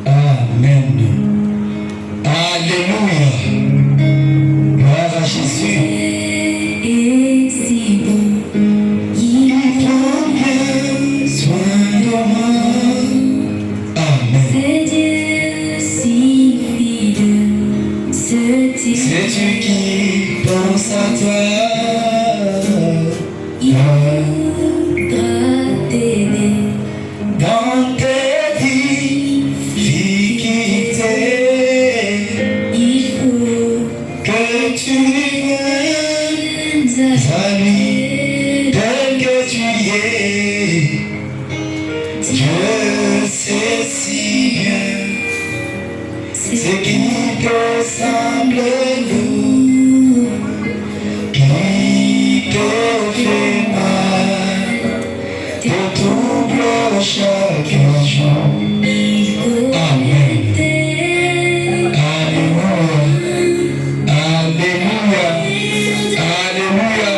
Amen. Alléluia. Gloire à Jésus. Et si bon, Il prend bien soin de moi. Amen. c'est Dieu si fidèle, c'est C'est Dieu qui pense à toi. Il voudra t'aider Dans tes difficultés, il faut que tu viennes à à lui, tel que tu es. Dieu sait si bien ce qui peut sembler lourd, qui te fait mal, te trouble chaque jour. Amen. Alléluia. Alléluia. Alléluia.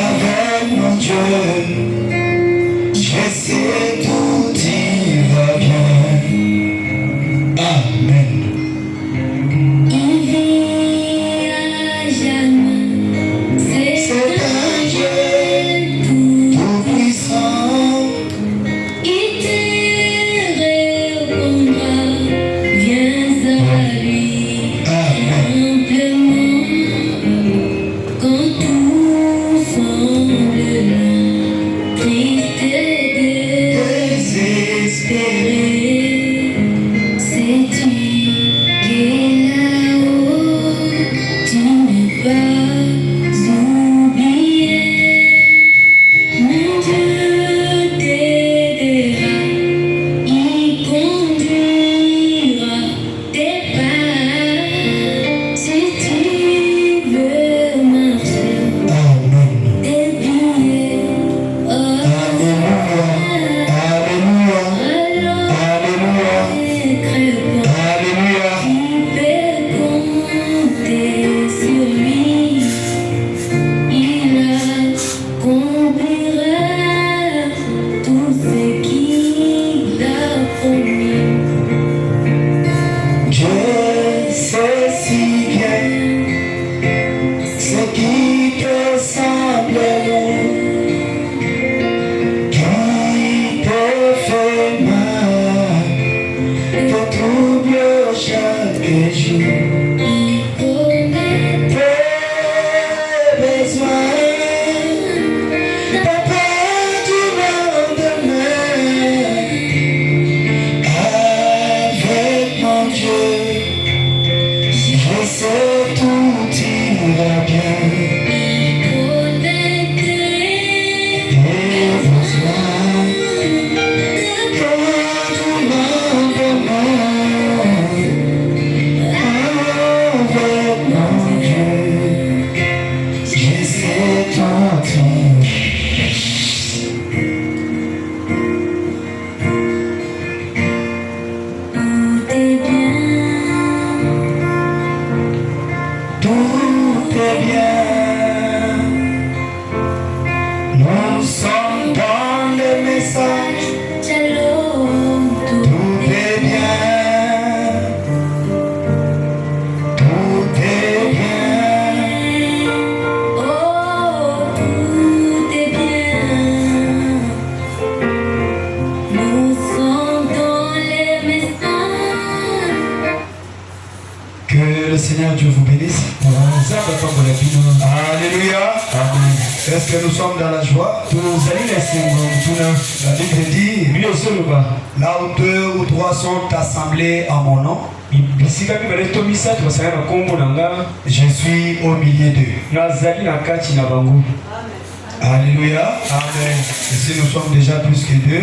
Avec mon Dieu, je sais tout ira bien. Amen. Il vit à jamais, c'est un Dieu Tout puissant, il te répondra, viens à lui simplement quand tout semble loin, triste et désespéré. sais-tu qu'est là-haut, tu ne vas oublier. Mon Dieu t'aidera, il conduira tes pas. Si tu veux marcher, Amen. dévier, Alléluia. Alléluia. Alléluia. Alléluia. tu peux compter sur lui. Il accomplira tout ce qu'il a promis. Dieu sait si bien ce qui te semble long, qui te fait mal, te trouble chaque jour. Il connaît Tes besoins, ta peur du lendemain. Avec mon Dieu, je sais tout ira bien. Tes besoins, que du lendemain. Avec mon Dieu, je sais tout ira. tout est bien. Tout est bien. Nous sommes dans le message. Shalom, tout Tout est bien. Tout est bien. oh, tout est bien. Nous sommes dans les messages. Que le Seigneur Dieu vous bénisse. Alléluia. Amen. Est-ce que nous sommes dans la joie? La Bible dit, là où 2 ou 3 sont assemblés en mon nom, je suis au milieu d'eux. Alléluia. Amen. Ici nous sommes déjà plus que 2.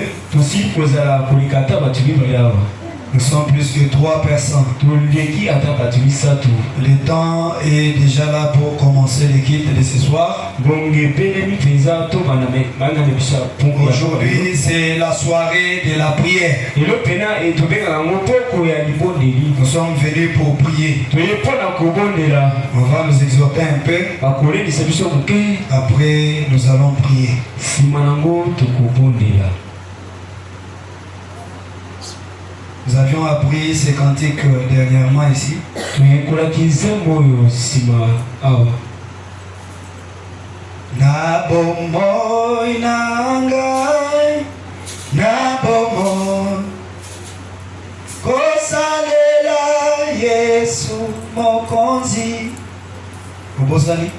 Nous sommes plus que 3 personnes. Le temps est déjà là pour commencer le culte de ce soir. Aujourd'hui, c'est la soirée de la prière. Nous sommes venus pour prier. On va nous exhorter un peu. Après, nous allons prier. avions appris ces cantiques dernièrement ici. Na bomboy nangai, na bomboy kosalela Yesu mokonzi. Obosani?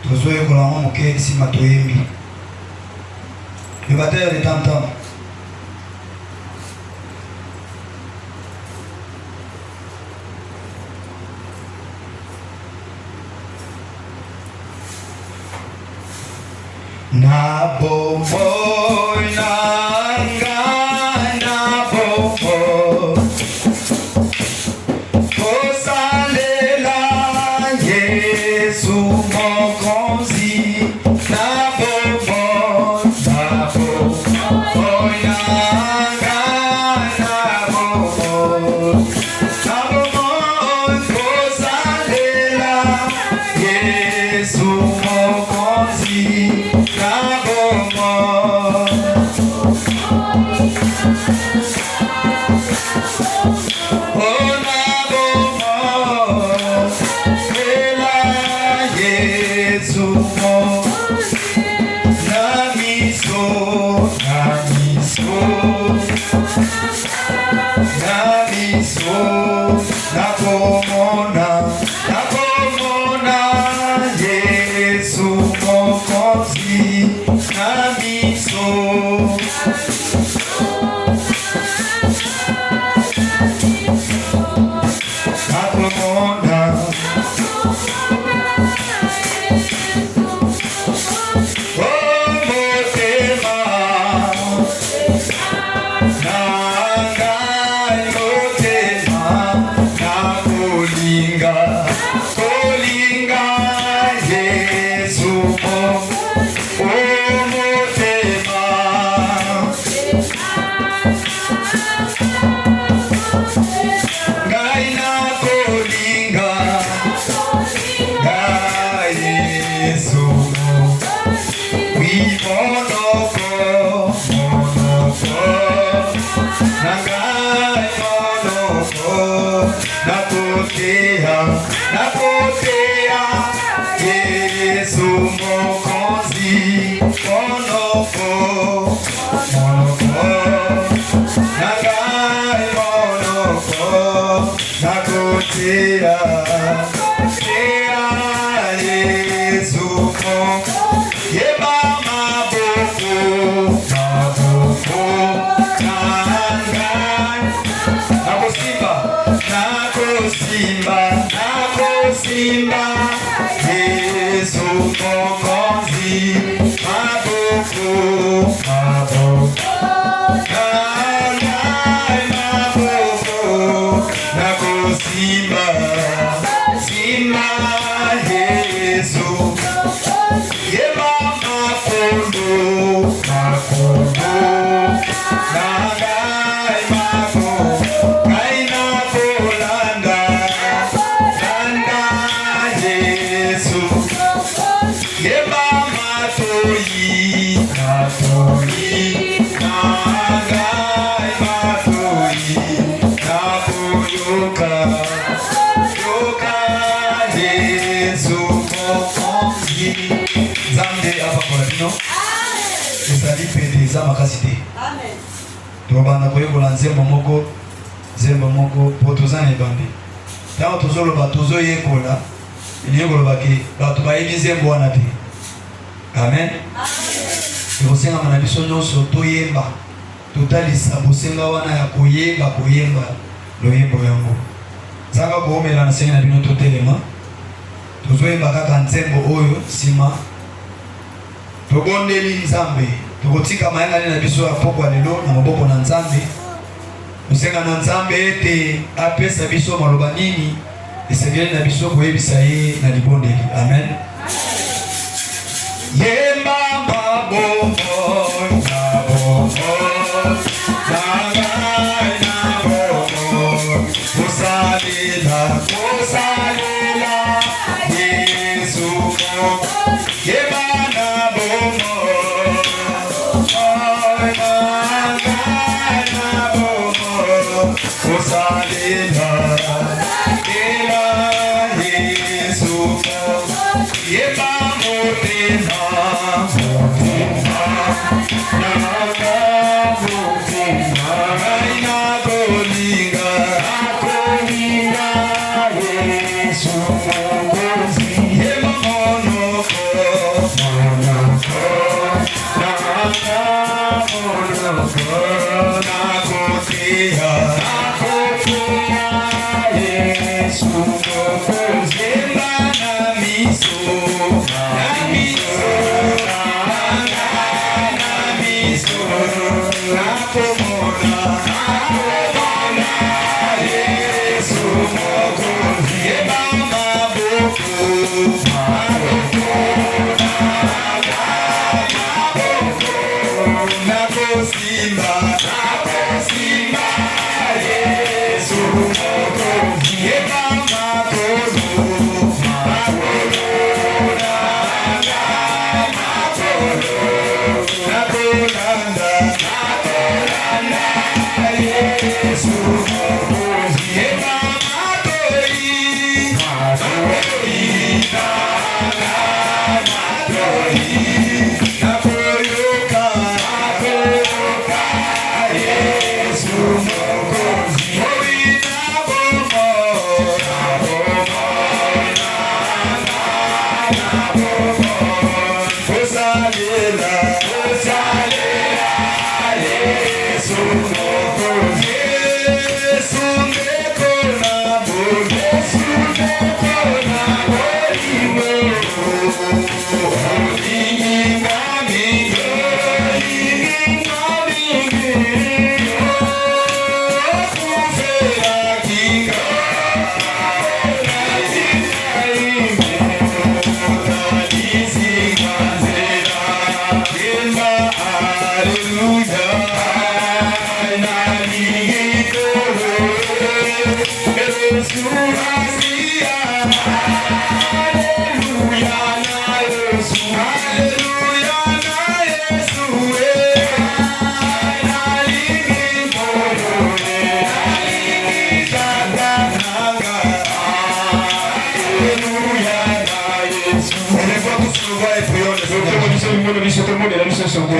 Tozoye kolama moke sima toyembi. Le batteur est tam-tam. Na bomboy nanga, na bomboy kosalela Yesu mokonzi. Na bomboy nanga, na bomboy kosalela Yesu mokonzi. Amen. Tobanda koyekola nzembo moko potozana ebande. Tango tozoloba tozoyekola, inyekoloba ke bato bayebi nzembo wana te. Amen. Ekosenga na biso nyonso toyemba. Totalisa bosenga wana ya koyemba loyembo yango. Zanga koomela na sengi na bino totelema. Tozoyemba kaka nzembo oyo sima. Tobondeli Nzambe. Tokotika mayanga na biso ya pokwa lelo na maboko na Nzambe. Musenga na Nzambe ete apesa biso maloba nini esengeli na biso koyebisa ye na libondeli. Amen. Yemba mabombo na bombo na bombo kusalela Yesu yemba na bombo na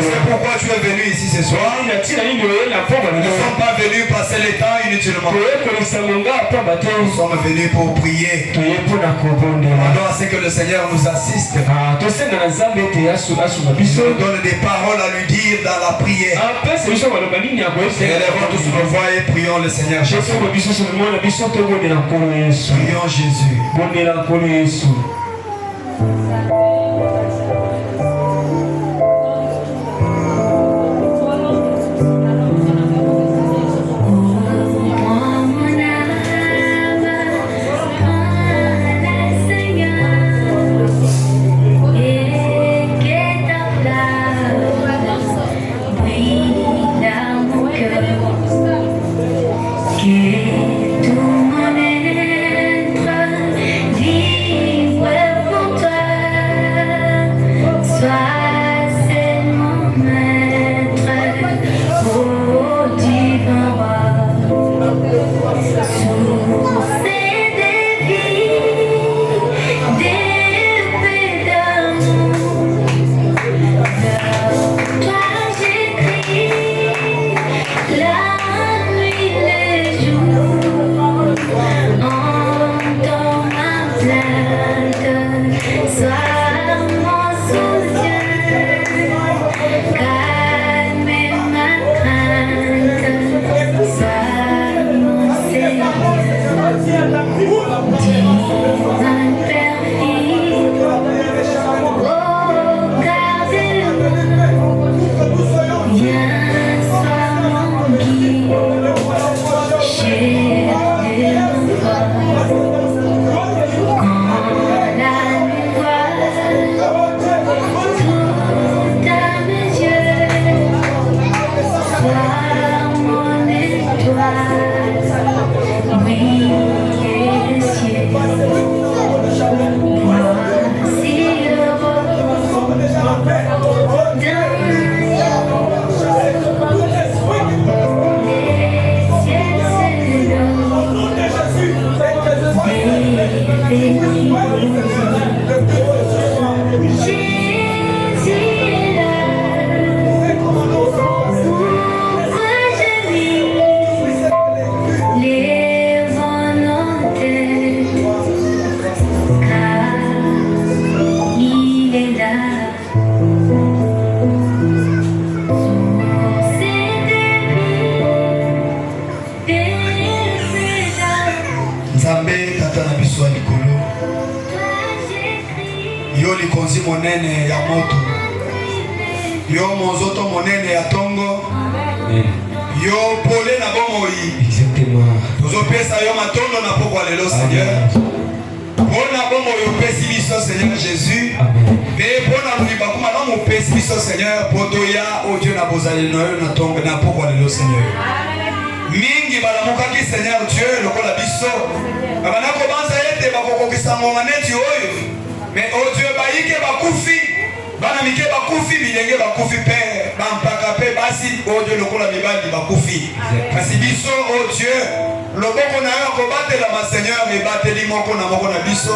C'est pourquoi tu es venu ici ce soir. Nous ne sommes pas venus passer le temps inutilement. Nous sommes venus pour prier. Demandons à ce que le Seigneur nous assiste. Nous donne des paroles à lui dire dans la prière. Élevons tous nos voix et prions le Seigneur Jésus. Prions Jésus. Que tout mon être vive Yo monzoto monene ya tongo. Amen. Yo pole na bomoi. Exactement. Tozo pesa yo matondo na poko lelo Seigneur. Bona bomo yo pesi biso Seigneur Jésus. Amen. Mais bona luliba kuma na mo pesi biso Seigneur potoya o Dieu na bozali na tongo na poko lelo Seigneur. Mingi balamukaki Seigneur Dieu lokola biso. Abana ko banza ete bakoko kisango neti oyo. Mais o Dieu baike bakufi. Bana mike bakufi bilenge bakufi père bampaka pe basi o Dieu lokola mibali bakufi kasi biso o Dieu loboko na yo ko batela ma Seigneur me bateli moko na biso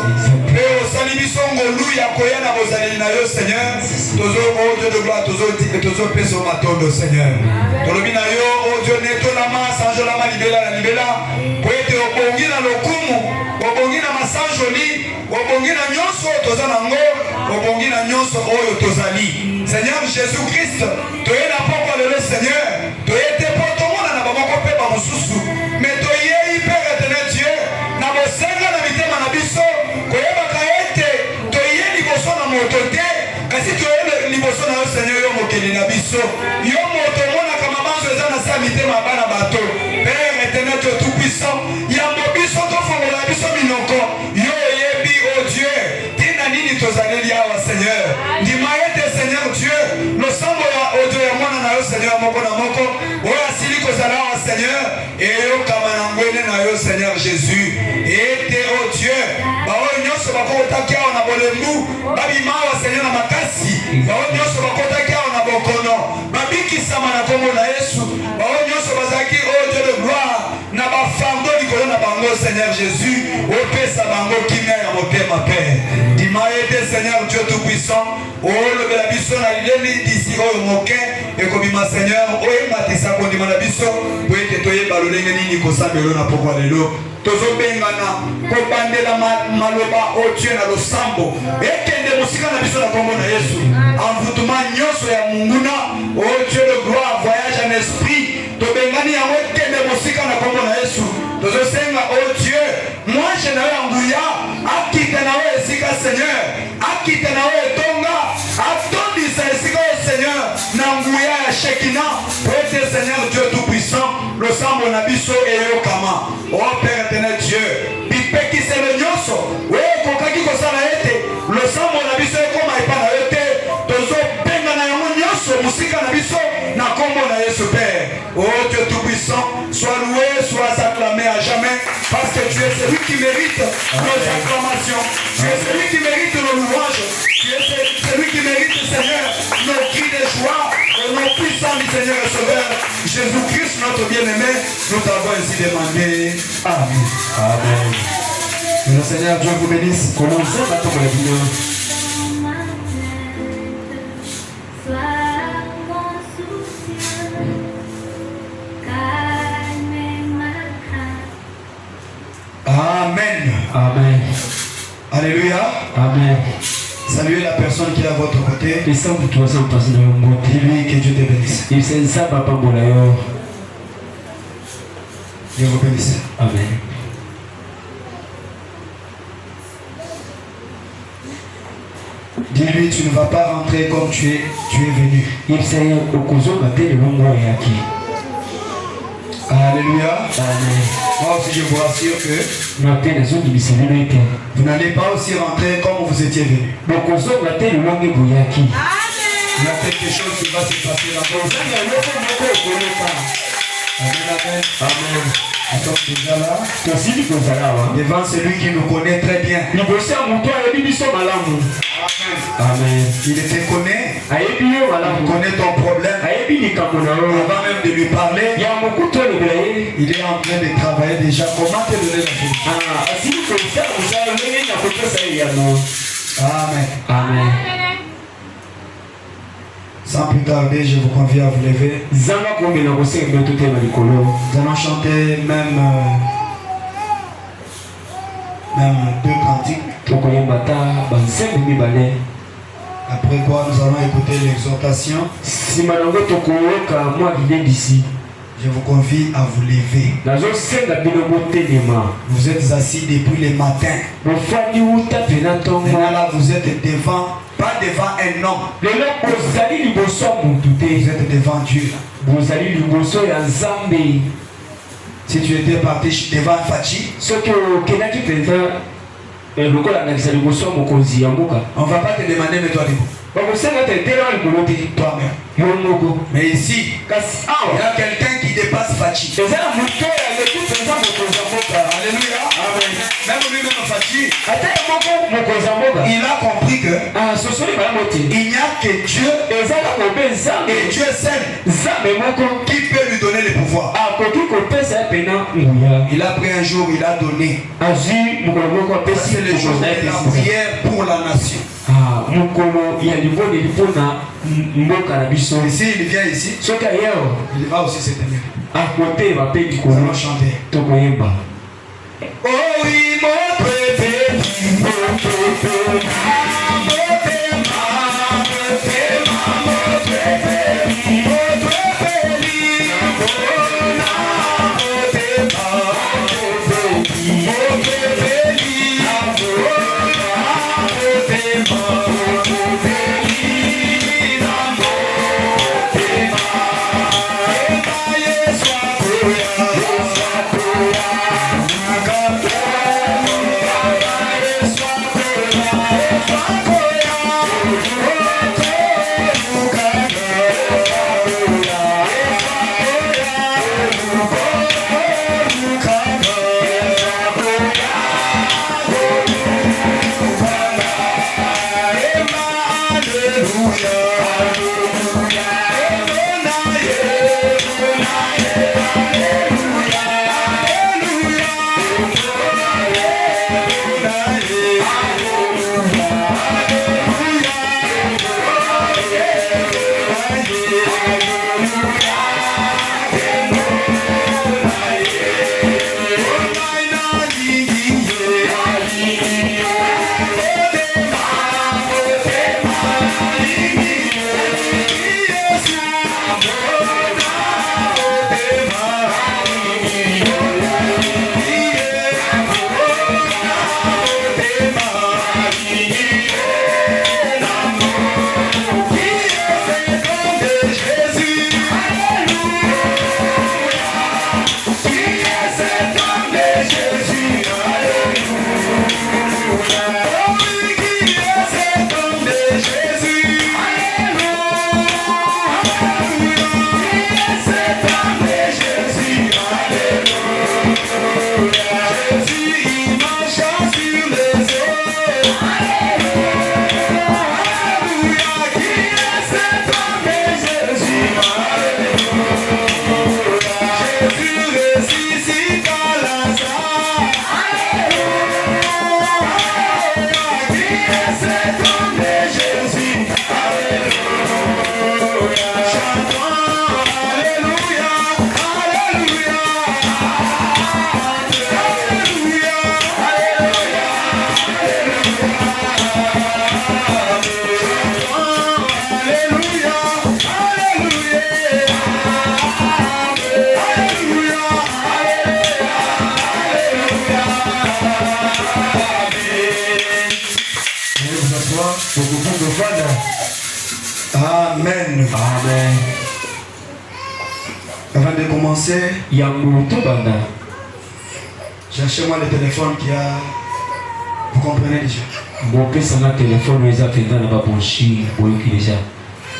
pe o sali biso ngolu ya koya na bozali na yo Seigneur tozo o Dieu de gloire tozo peso matondo Seigneur tolobi na yo o Dieu neto la ma sanjo la ma libela po ete obongi na lokumu obongi na masanjoli obongi na nyonso toza nango obongi na nyonso oyo tozali Seigneur Jésus-Christ toye na poko lelo Seigneur toye te po tomona na bamoko pe ba mosusu mais toye Père éternel Dieu na bosenga na mitema na biso koyebaka ete toye liboso na moto te kasi toye liboso na yo Seigneur yo mokeli na biso yo moto monaka mabanzo eza na sa mitema bana bato Père éternel Dieu tout puissant yambo biso tofongola biso minoko yo oyebi o Dieu tina nini tozaleli awa Seigneur ndima ete Seigneur Dieu losambo ya o Dieu ya mwana na yo Seigneur moko na moko oyo asili kozala awa Seigneur eyokama na ngwene na yo Seigneur Jésus ete o Dieu baoyo nyonso bakotaki awa na bolembu babima awa Seigneur na makasi baoyo nyonso bakotaki awa na bokono babikisama na kombo na Yesu baoyo nyonso bazalaki o Dieu de gloire na bafango likolo na bango Seigneur Jésus opesa bango kimia ya motema Père ndima ete Seigneur Dieu tout-puissant olobela biso na lileli d'ici oyo moke ekobima Seigneur oyematisa kondima na biso po ete toyeba lolenge nini kosambelo na pokwa lelo tozobengana kobandela maloba o Dieu na losambo ekende mosika na biso na kombo na Yesu envoûtement nyonso ya munguna o Dieu de gloire voyage en esprit tobengani yango ekende mosika na kombo na Yesu tozosenga o Dieu mwaje na yo nguya akite na yo esika Seigneur akite na yo etonga atondisa esika yo Seigneur na nguya ya Shekina ete Seigneur Dieu tout-puissant losambo na biso eyokama o Père éternel Dieu bipekiselo nyonso oyo kokaki kosala ete losambo na biso ekoma epa na yo te tozobenga na yango nyonso mosika na biso na kombo na Yesu Père oh Dieu tout-puissant sois loué sois acclamé à jamais parce que tu es celui qui mérite nos acclamations tu es celui qui mérite nos louanges tu es celui qui mérite Seigneur nos cris de joie et nos puissants du Seigneur et Sauveur Jésus-Christ notre bien-aimé nous t'avons ainsi demandé Amen. Amen. Que le Seigneur Dieu vous bénisse. Commencez à tomber la vidéo. Amen. Amen. Alléluia. Amen. Saluez la personne qui est à votre côté. Et ça, vous trouvez ça en passant dans le monde. Dis-lui que Dieu te bénisse. Il sait ça, papa, bon d'ailleurs. Dieu vous bénisse. Amen. Dis-lui, tu ne vas pas rentrer comme tu es venu. Il sait au cousin matin le long et acquis. Alléluia. Amen. Moi aussi, je vous rassure que vous n'allez pas aussi rentrer comme vous étiez venu. Il y a quelque chose qui va se passer là-bas. Amen, amen. Amen. Nous sommes déjà là. Devant celui qui nous connaît très bien. Amen. Il te connaît. Il connaît ton problème. Avant même de lui parler, il est en train de travailler déjà. Comment te donner la solution? Amen. Amen. Sans plus tarder, je vous convie à vous lever. Nous allons chanter même deux cantiques. Après quoi, nous allons écouter l'exhortation. Je vous convie à vous lever. Vous êtes assis depuis le matin. Maintenant là, vous êtes devant, pas devant un homme. Vous êtes devant Dieu. Si tu étais parti devant Fachi, on ne va pas te demander, mais toi, toi-même. Mais ici, il y a quelqu'un qui dépasse Fachi. Alléluia. Même lui-même Fachi, il a compris que il n'y a que Dieu et Dieu seul qui peut lui donner le pouvoir. Il a pris un jour, il a donné. C'est le jour de la prière pour la nation. Et s'il vient ici, il va aussi se tenir. Nous allons chanter. Oh oui, mon préféré, mon préféré, Amen. Amen. Avant de commencer, cherchez-moi le téléphone qui a... Vous comprenez déjà.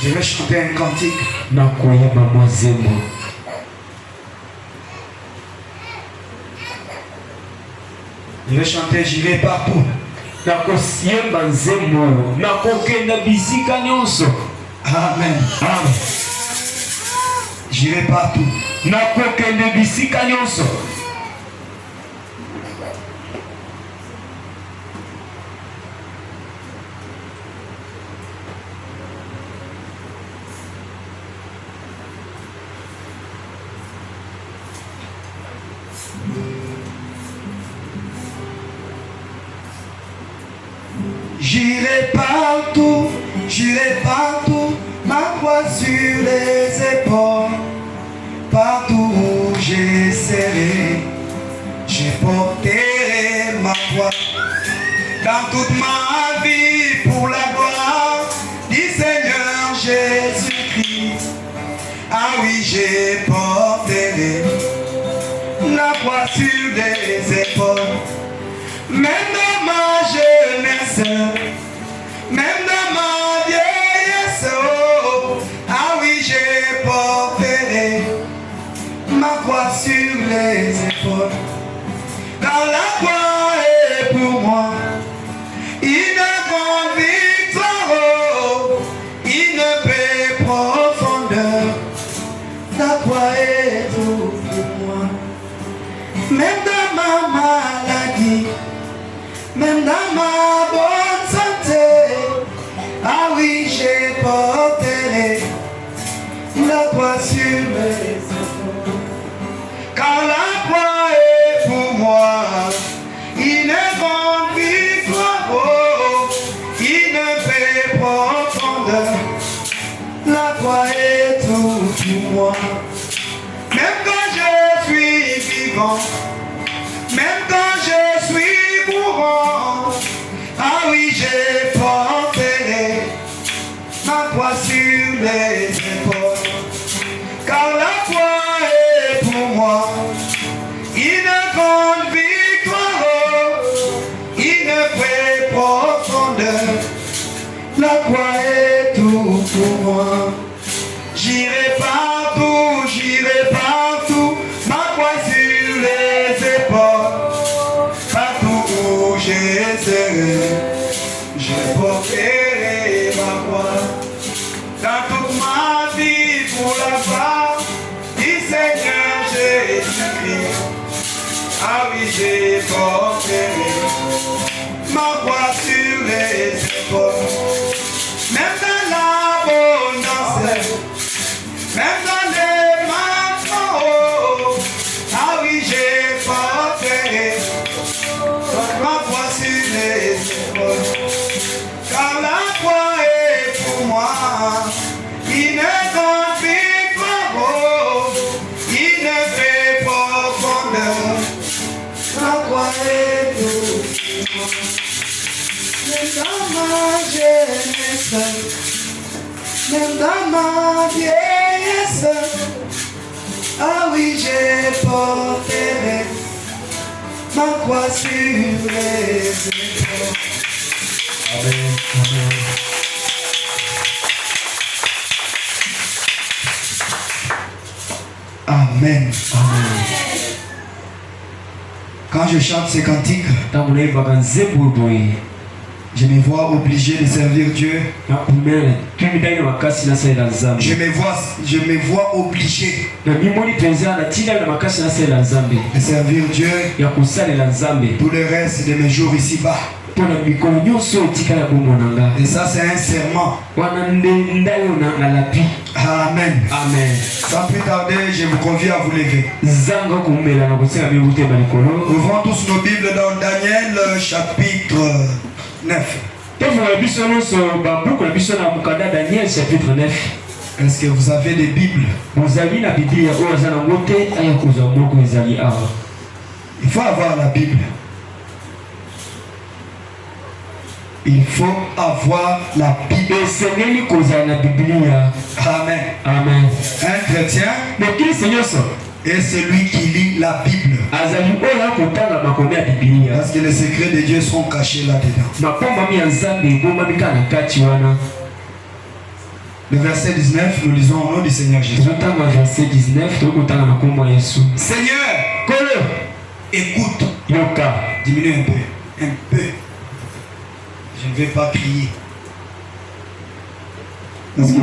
Je vais chanter un cantique. Je vais chanter, j'irai partout. Amen. Amen. J'irai partout. J'irai partout, ma croix sur les épaules, partout j'essaierai, je porterai ma foi dans toute ma vie pour la gloire du Seigneur Jésus-Christ. Ah oui, je porterai la croix sur les épaules, même dans ma jeunesse, même dans ma vieillesse. Oh, ah oui, je porterai ma croix sur les épaules. Dans la croix est pour moi une grande victoire, oh, une paix profondeur. La croix est tout pour moi. Même dans ma maladie, même dans ma bonne santé, ah oui, je porterai la croix sur mes épaules. Car la croix est pour moi une grande victoire, oh, une paix profondeur. La croix est tout pour moi. Même quand je suis vivant, même quand je suis mourant, ah oui, je porterai ma croix sur les épaules. Car la croix est pour moi une grande victoire, oh, une paix profondeur. La croix est tout pour moi. J'irai partout, ma croix sur les épaules. Partout où je serai, je porterai ma croix. Dans toute ma vie pour la gloire du Seigneur Jésus-Christ. Ah oui, je porterai ma croix sur les épaules. Même dans l'abondance, même dans les manquements, oh, ah oui, je porterai ma croix sur les épaules. Car la croix est pour moi une grande victoire, oh, une paix profondeur. La croix est tout pour moi. Même dans ma jeunesse, même dans ma vieillesse, ah oui, je porterai ma croix sur les épaules. Amen. Amen. Amen. Quand je chante ces cantiques, je me vois obligé de servir Dieu. Je me vois obligé de servir Dieu pour le reste de mes jours ici-bas. Et ça, c'est un serment. Amen. Amen. Sans plus tarder, je vous convie à vous lever. Ouvrons tous nos Bibles dans Daniel chapitre 9. Est-ce que vous avez des Bibles? Il faut avoir la Bible. Il faut avoir la Bible. Amen. Amen. Un chrétien est celui qui lit la Bible. Parce que les secrets de Dieu sont cachés là-dedans. Le verset 19, nous lisons au nom du Seigneur Jésus. Seigneur, écoute. Diminue un peu. Un peu. Je ne vais pas crier. Parce que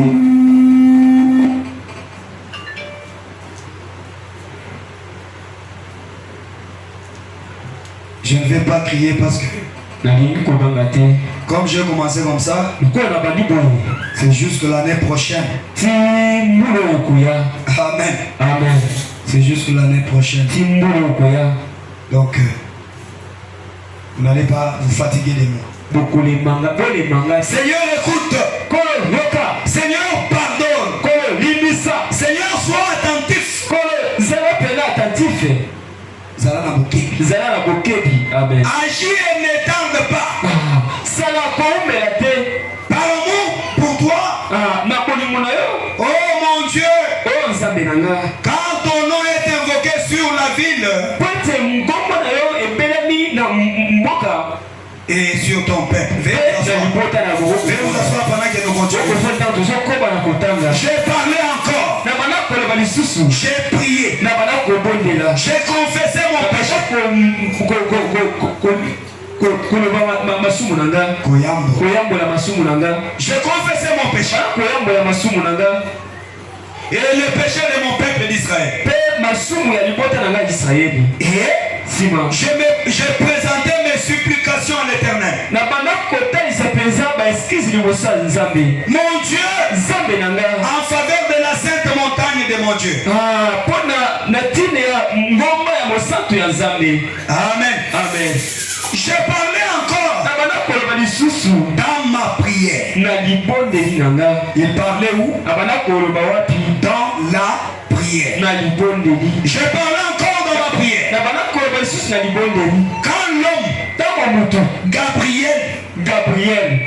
je ne vais pas crier parce que comme j'ai commencé comme ça, c'est jusque l'année prochaine. Amen. Amen. C'est jusque l'année prochaine. Donc, vous n'allez pas vous fatiguer de moi. Seigneur, écoute. Seigneur, pardonne. Seigneur, sois attentif. fait. Zala na bokebi. Zala na bokebi. Amen. Agis et ne tarde pas. Sala koumela te. Par amour pour toi. Na bolingo na yo. Oh mon Dieu. Oh nzambe na nga. Quand ton nom est invoqué sur la ville. Pote ngombo na yo ebelemi na mboka. Et sur ton peuple. Veuillez vous asseoir pendant que nous continuons. J'ai parlé encore. J'ai prié. J'ai confessé mon péché. J'ai confessé mon péché. Et le péché de mon peuple d'Israël. Et j'ai présenté mes supplications à l'Éternel. Mon Dieu, en faveur de la sainte montagne de mon Dieu. Amen. Amen. J'ai parlé encore dans ma prière. Il parlait où? Dans la prière. J'ai parlé encore dans ma prière. Quand l'homme Gabriel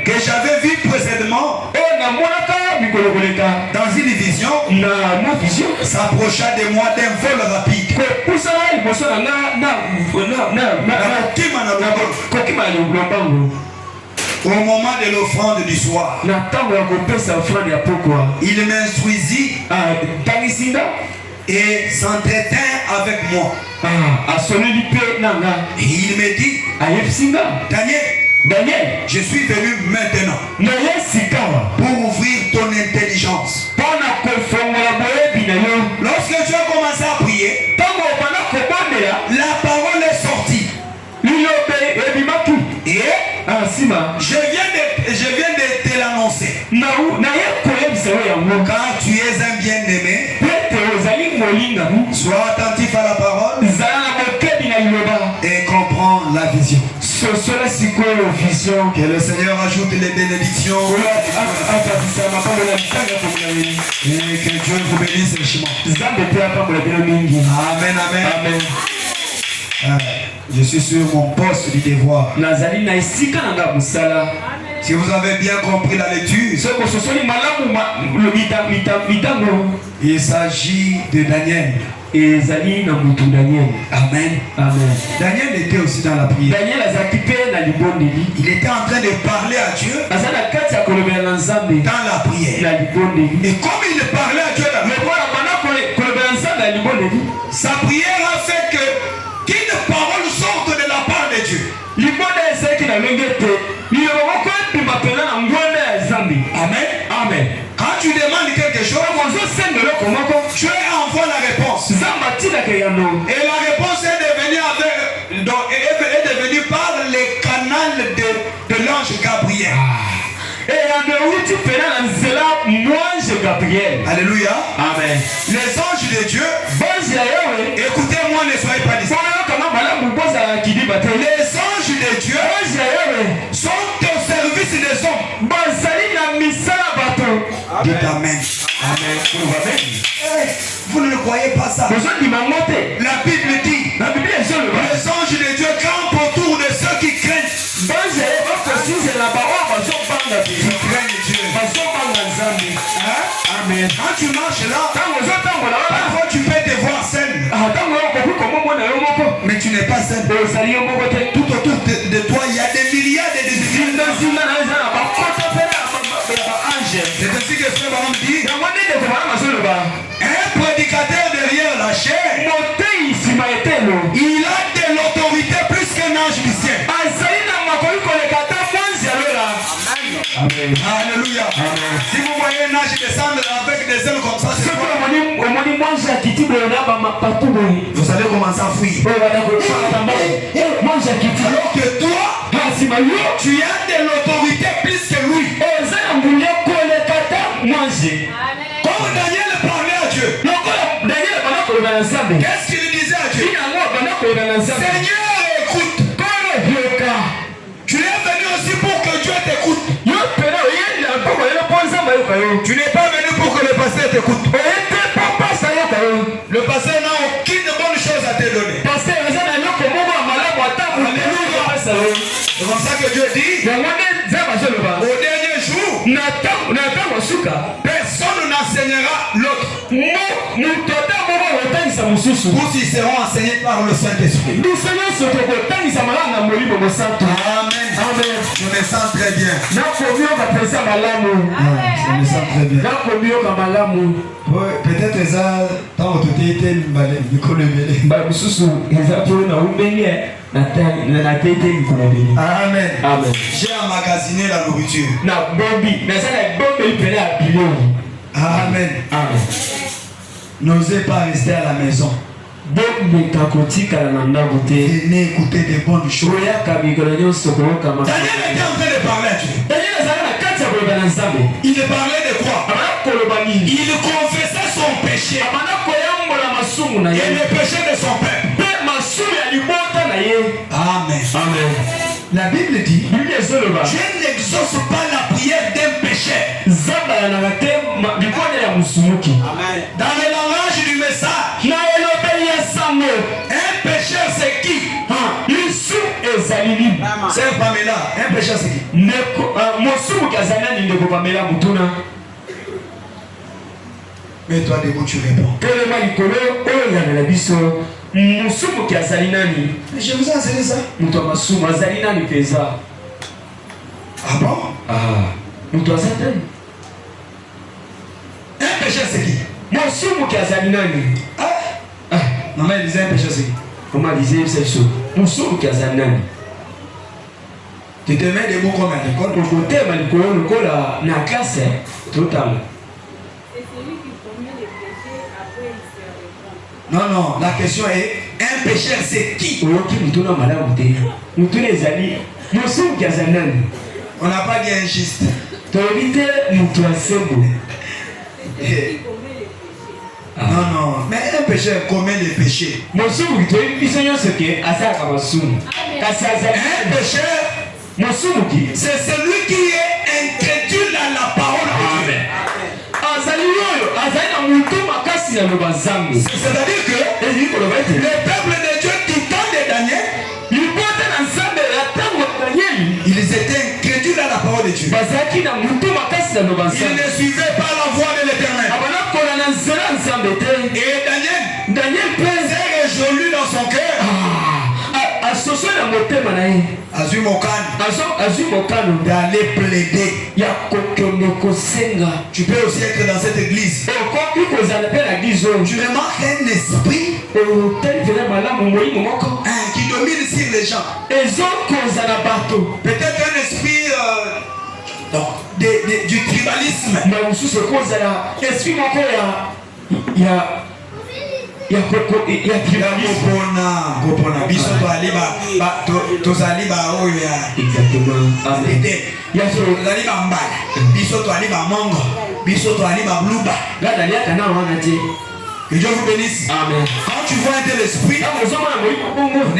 que j'avais vu précédemment dans une vision s'approcha de moi d'un vol rapide. Au moment de l'offrande du soir, il m'instruisit et s'entretint avec moi. Et il me dit, Daniel, je suis venu maintenant pour ouvrir ton intelligence. Lorsque tu as commencé à prier, la parole est sortie. Et je viens de te l'annoncer. Quand tu es un bien-aimé, sois attentif à la parole et comprends la vision. Que le Seigneur ajoute les bénédictions et que Dieu vous bénisse richement. Amen, amen. Je suis sur mon poste du devoir. Si vous avez bien compris la lecture, il s'agit de Daniel. Amen. Amen. Daniel était aussi dans la prière. Il était en train de parler à Dieu dans la prière. Et comme il parlait à Dieu dans la prière, sa prière a fait qu'une parole sorte de la part de Dieu. Amen. Amen. Quand tu demandes quelque chose, Dieu envoie la réponse. Et la réponse est devenue par les canaux de l'ange Gabriel. Alléluia. Amen. Les anges de Dieu, écoutez-moi, ne soyez pas distraits. Les anges de Dieu sont au service des hommes. Dites Amen. Amen. Vous ne croyez pas ça? La Bible dit, les anges de Dieu campent autour de ceux qui craignent. Qui craignent Dieu. Amen. Quand tu marches là, parfois tu peux te voir seul. Mais tu n'es pas seul. Tout autour de toi, il y a des milliards de c'est ainsi que ce Baron dit, un prédicateur derrière la chair, il a de l'autorité plus qu'un ange du ciel. Amen. Alléluia. Amen. Si vous voyez un ange descendre avec des ailes comme ça, c'est quoi? Vous allez commencer à fuir. Alors que toi, tu as de l'autorité plus que lui. Comme Daniel parlait à Dieu, qu'est-ce qu'il disait à Dieu? Seigneur, écoute. Tu es venu aussi pour que Dieu t'écoute. Tu n'es pas venu pour que le pasteur t'écoute. Le pasteur n'a aucune bonne chose à te donner. C'est comme ça que Dieu dit. Au dernier jour, personne n'enseignera l'autre. Tous ils seront enseignés par le Saint-Esprit. Amen. Je me sens très bien. Je me sens très bien. Peut-être ça, tant que tu étais Amen. Amen. J'ai emmagasiné la nourriture. Amen. Amen. N'osez pas rester à la maison. Venez écouter des bonnes choses. Daniel était en train de parler à Dieu. Il parlait de quoi? Il confessait son péché et le péché de son peuple. Amen. Amen. La Bible dit, Dieu n'exauce pas la prière d'un péché. Amen. Dans le langage du message, un pécheur c'est qui? C'est Pamela. Un pécheur c'est qui? Mais toi debout tu réponds. Je vous ai enseigné ça. Ah bon? Ah. Un pécheur c'est qui? Ah. Non mais il disait un pécheur c'est qui? Comment disait ça? Tu te mets debout comme à l'école. Non, la question est, un pécheur c'est qui? On n'a pas dit injuste. Non, mais un pécheur commet les péchés. Un pécheur, c'est celui qui est incrédule à la parole de Dieu. C'est-à-dire que le peuple de Dieu du temps de Daniel, ils étaient incrédules à la parole de Dieu. Ils ne suivaient pas la voix de l'Éternel. Et Daniel s'est résolu dans son cœur. D'aller plaider. Tu peux aussi être dans cette église. Tu remarques un esprit qui domine sur les gens. Peut-être un esprit du tribalisme. Que Dieu vous bénisse. Amen. Quand tu vois un tel esprit, ne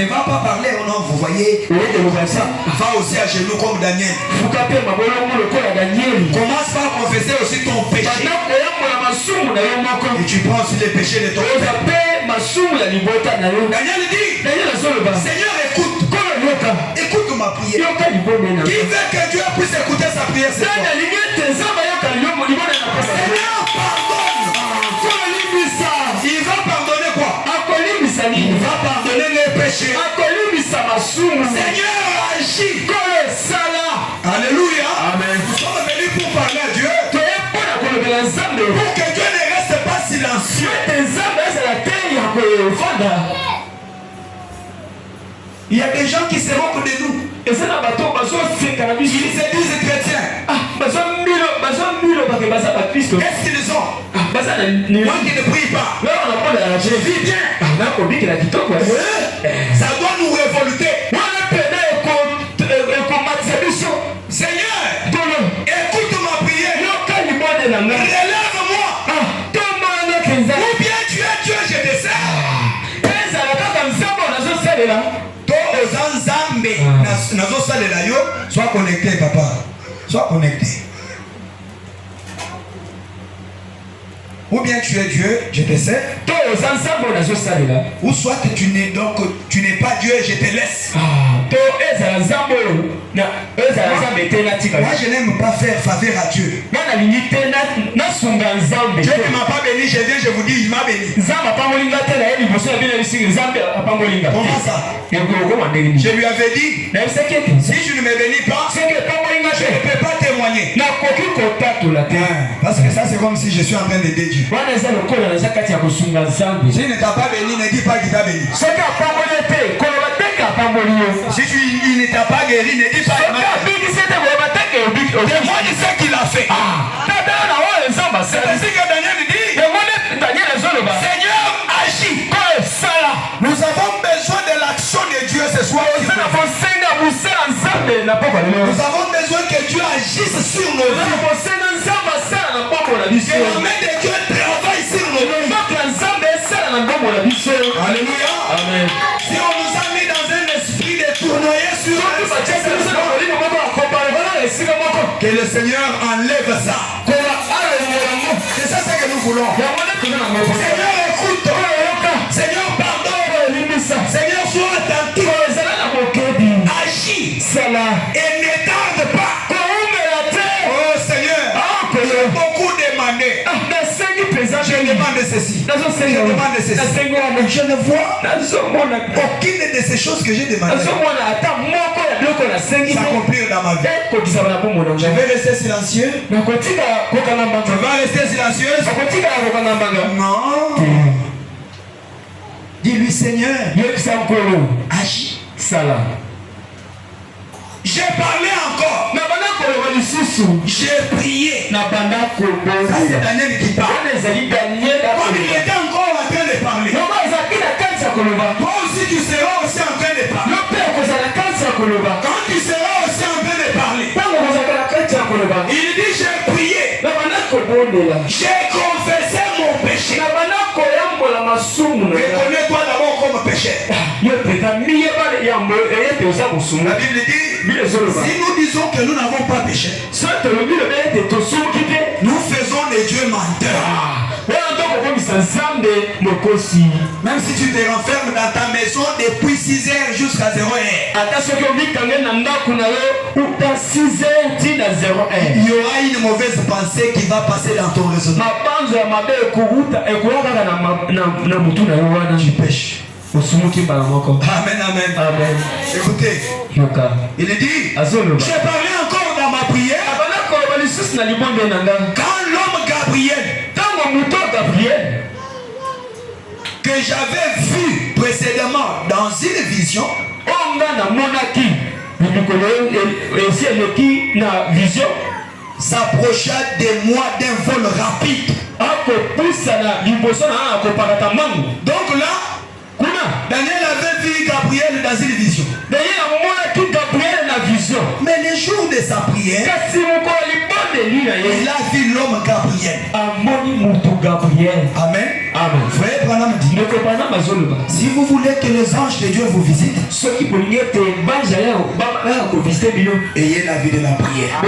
va pas parler au nom, vous voyez. Va aussi à genoux comme Daniel. Commence par confesser aussi ton péché. Et tu prends aussi les péchés de ton père. Daniel dit, Seigneur, écoute. Écoute ma prière. Qui veut que Dieu puisse écouter sa prière? C'est toi. Seigneur, pardonne. Il va pardonner quoi? Il va pardonner les péchés. Seigneur, agis. Alléluia. Amen. Nous sommes venus pour parler à Dieu. Pour que Dieu ne reste pas silencieux. Il y a des gens qui se moquent de nous. Ils se disent chrétiens. Qu'est-ce qu'ils sont? Moi qui ne prie pas. Je vis bien. Ça doit nous révolter. Seigneur, écoute ma prière. Relève-moi. Ou bien tu es Dieu, je te sers. Sois connecté, papa. Sois connecté. Ou bien tu es Dieu, je te sers. Ou soit tu n'es pas Dieu et je te laisse. Moi je n'aime pas faire faveur à Dieu. Dieu ne m'a pas béni, je viens, je vous dis, il m'a béni. Comment ça? Je lui avais dit, si je ne me bénis pas, je ne peux pas témoigner. Parce que ça c'est comme si je suis en train d'aider Dieu. S'il ne t'a pas béni, ne dis pas qu'il t'a béni. Si il ne t'a pas guéri, ne dis pas qu'il m'a guéri. Témoigne ce qu'il a fait. C'est ainsi que Daniel dit, Seigneur, agis. Nous avons besoin de l'action de Dieu ce soir. Nous avons besoin que Dieu agisse sur nos vies. Que la main de Dieu travaille sur nos vies. Alléluia. Amen. Si on nous a mis dans un esprit de tournoyer sur que le Seigneur enlève ça. C'est ça ce que nous voulons. Seigneur, écoute. Seigneur, pardonne. Seigneur, sois attentif. Agis. Et ne tarde pas. Oh Seigneur, j'ai beaucoup demandé. Je demande ceci. Je demande ceci. Je ne vois aucune de ces choses que j'ai demandées s'accomplir dans ma vie. Je vais rester silencieux. Je vais rester silencieux. Non. Dis-lui, Seigneur, agis. J'ai parlé encore. J'ai prié. Ça c'est Daniel qui parle. Comme il était encore en train de parler. Toi aussi tu seras aussi en train de parler. Quand tu seras aussi en train de parler. Il dit j'ai prié. J'ai confessé mon péché. Reconnais-toi d'abord comme pécheur. La Bible dit, si nous disons que nous n'avons pas péché, nous faisons des dieux menteurs. Même si tu te renfermes dans ta maison depuis 6 heures jusqu'à 0 heure, il y aura une mauvaise pensée qui va passer dans ton raisonnement. Tu pêches. Amen, amen. Écoutez, il dit, j'ai parlé encore dans ma prière. Quand l'homme Gabriel, que j'avais vu précédemment dans une vision, s'approcha de moi d'un vol rapide. Donc là, Daniel avait vu Gabriel dans une vision. Mais le jour de sa prière, il a vu l'homme Gabriel. Amen. Frère Branham dit, si vous voulez que les anges de Dieu vous visitent, ayez la vie de la prière.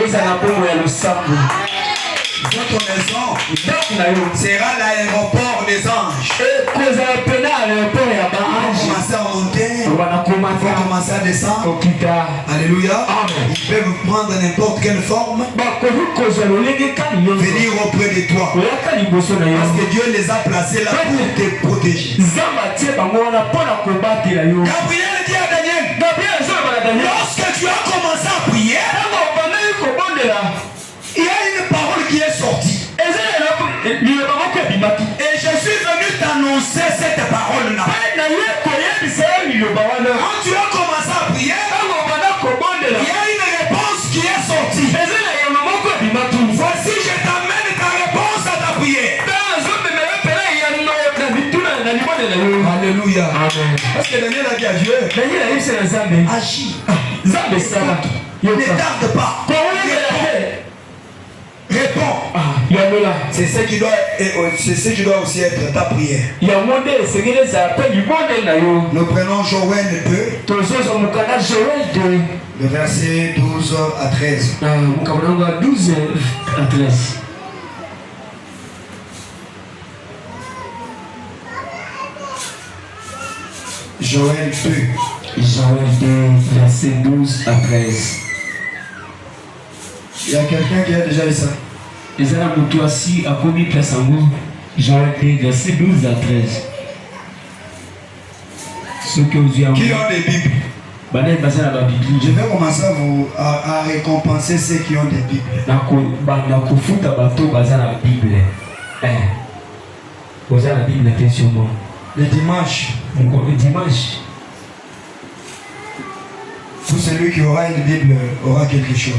Votre maison sera l'aéroport des anges. On va commencer à monter, on va commencer à descendre. Alléluia. Ils peuvent prendre n'importe quelle forme, venir auprès de toi. Parce que Dieu les a placés là pour te protéger. Gabriel dit à Daniel, lorsque tu as commencé à prier, il y a une parole qui est sortie. Et je suis venu t'annoncer cette parole-là. Quand tu as commencé à prier, il y a une réponse qui est sortie. Voici, je t'amène ta réponse à ta prière. Alléluia. Parce que Daniel a dit à Dieu, agis. Ne tarde pas. Réponds. C'est ce qui doit aussi être ta prière. Nous prenons Joël 2, le verset 12 à 13. Joël 2. Joël 2, verset 12 à 13. Il y a quelqu'un qui a déjà lu ça? Les Arabes aussi a commis place en haut. Joël 2, verset 12 à 13. Ceux qui ont dit en Qui ont des Bibles? Je vais commencer à récompenser ceux qui ont des Bibles. Le dimanche. Tout celui qui aura une Bible aura quelque chose.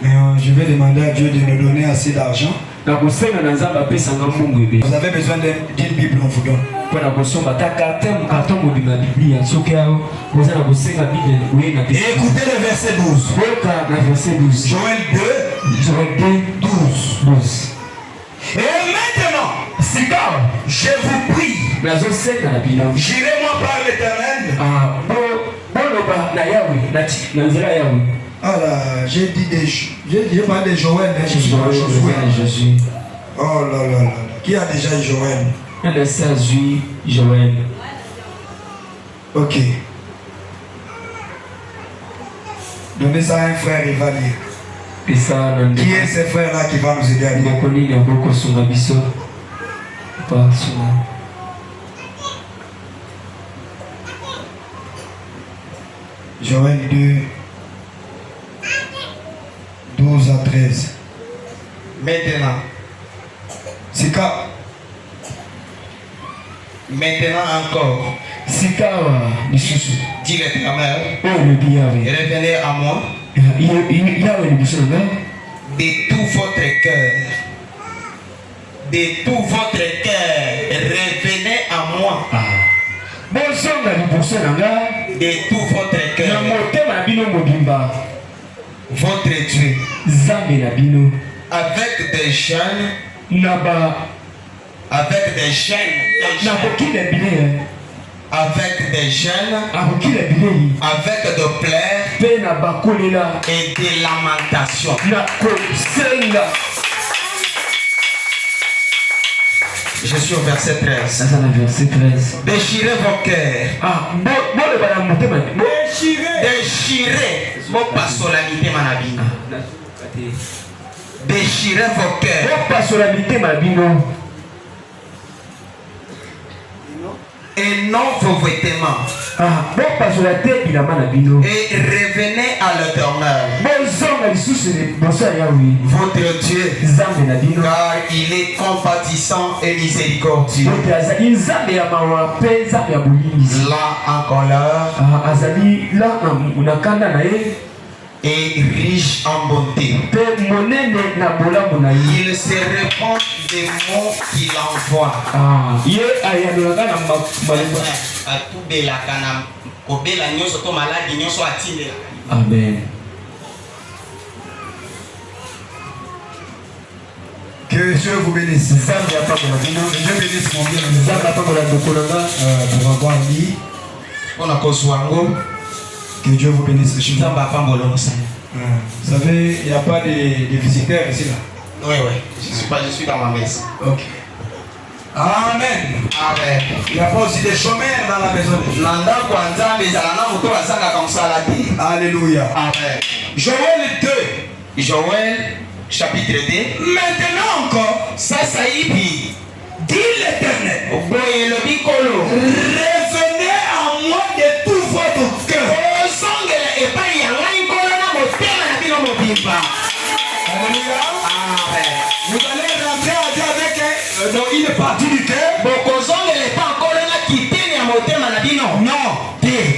Mais je vais demander à Dieu de nous donner assez d'argent. Vous avez besoin d'une Bible, on vous donne. Et écoutez le verset 12. Joël 2, 12. Et maintenant, je vous prie, j'irai moi par l'Éternel. Ah là, j'ai parlé de Joël, mais je suis pas Josué. Oh là là là. Qui a déjà Joël? Joël. Ok. Donnez ça à un frère, il va lire. Qui est ce frère-là qui va nous aider à lire? Joël 2, 12 à 13. Maintenant, encore, dit l'Éternel, revenez à moi de tout votre cœur. De tout votre cœur, revenez à moi. De tout votre cœur. Votre Dieu. Avec des jeunes. Avec des jeunes. Avec des jeunes. Avec de pleurs. Et des lamentations. Je suis au verset 13. Déchirez vos cœurs. Déchirez vos passolamités, manabino. Déchirez vos cœurs. Et non vos vêtements. Et revenez à l'Éternel, votre Dieu, car il est compatissant et miséricordieux, là en colère et riche en bonté. Il se répand des mots qu'il envoie. Amen. Que Dieu vous bénisse. Que Dieu bénisse mon bien. Pour avoir dit. Que Dieu vous bénisse. Vous savez, il n'y a pas de visiteurs ici là. Oui. Je suis dans ma messe. Ok. Amen. Amen. Il n'y a pas aussi des chômeurs dans la maison. Alléluia. Amen. Joël 2. Joël chapitre 2. Maintenant encore, Ça y dit. Dit l'Éternel. Revenez à moi de tout votre cœur. Alléluia. Amen. Vous allez rentrer à Dieu avec dans une partie du cœur. Non.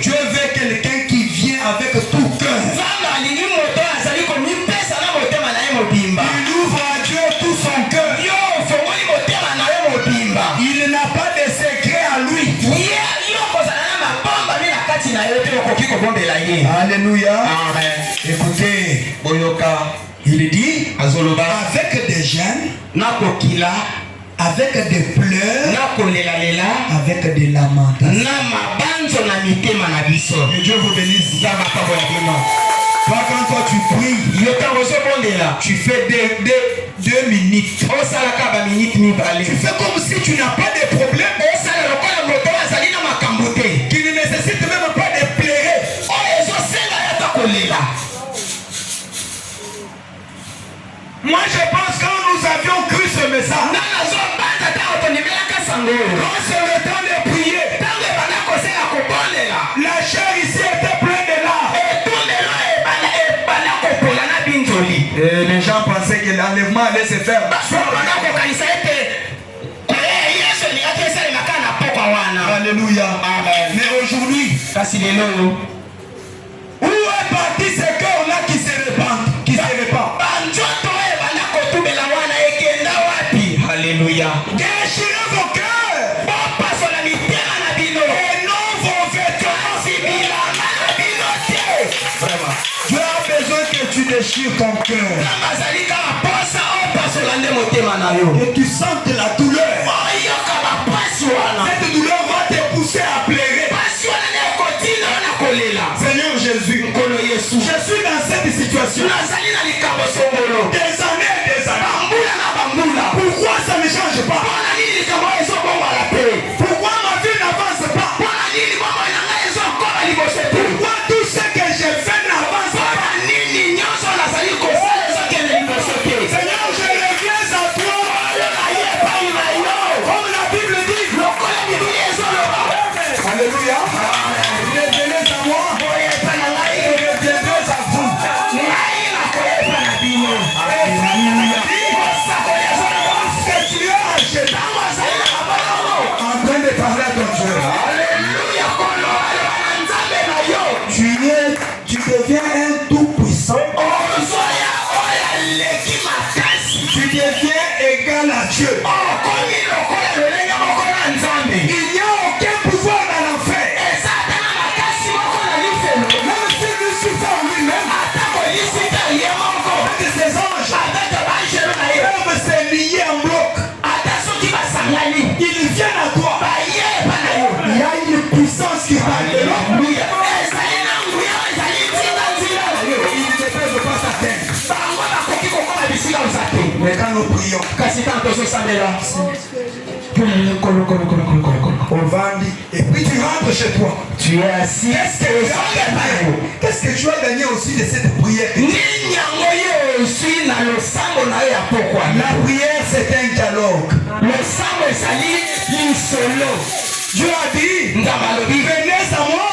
Dieu veut quelqu'un qui vient avec tout cœur. Il ouvre à Dieu tout son cœur. Il n'a pas de secret à lui. Alléluia. Amen. Écoutez, Boyoka. il dit Azoloba. avec des gènes, Nakokila. avec des pleurs, Nakolela. avec des lamentations. Que Dieu vous bénisse. Toi, quand toi tu pries, tu fais 2 minutes. Tu fais comme si tu n'as pas de problème. Qui ne nécessite même pas de pleurer. Moi je pense que nous avions cru ce message. Quand c'est le temps de prier, la chair ici était pleine de larmes. Et les gens pensaient que l'enlèvement allait se faire. Alléluia. Amen. Mais aujourd'hui, où est parti ce cœur-là qui se répand? Alléluia. Déchirez vos cœurs. Et non vos vêtements. Vraiment. Tu as besoin que tu déchires ton cœur. Et tu sens la douleur. Cette douleur va te pousser à pleurer. Seigneur Jésus, je suis dans cette situation. Des années et des années. Pourquoi ça ne change pas? Pourquoi ma vie n'avance pas? Pourquoi tout ce que j'ai fait n'avance pas? Seigneur, je reviens à toi. Comme la Bible dit. Alléluia. Revenez à moi. Je reviendrai à vous. Alléluia. Que tu as acheté. En train de parler à ton Dieu. Tu deviens un tout puissant. Tu deviens égal à Dieu. Il n'y a aucun pouvoir dans l'enfer. Même si Lucifer lui-même, avec ses anges, peuvent se lier en bloc. Ils viennent à toi. Il y a une puissance qui parle de l'homme. Ils ne peuvent pas s'atteindre. Mais quand nous prions, on va dire, et puis tu rentres chez toi. Tu es assis. Qu'est-ce que tu as gagné aussi de cette prière? La prière, c'est un dialogue. Dieu a dit, venez à moi,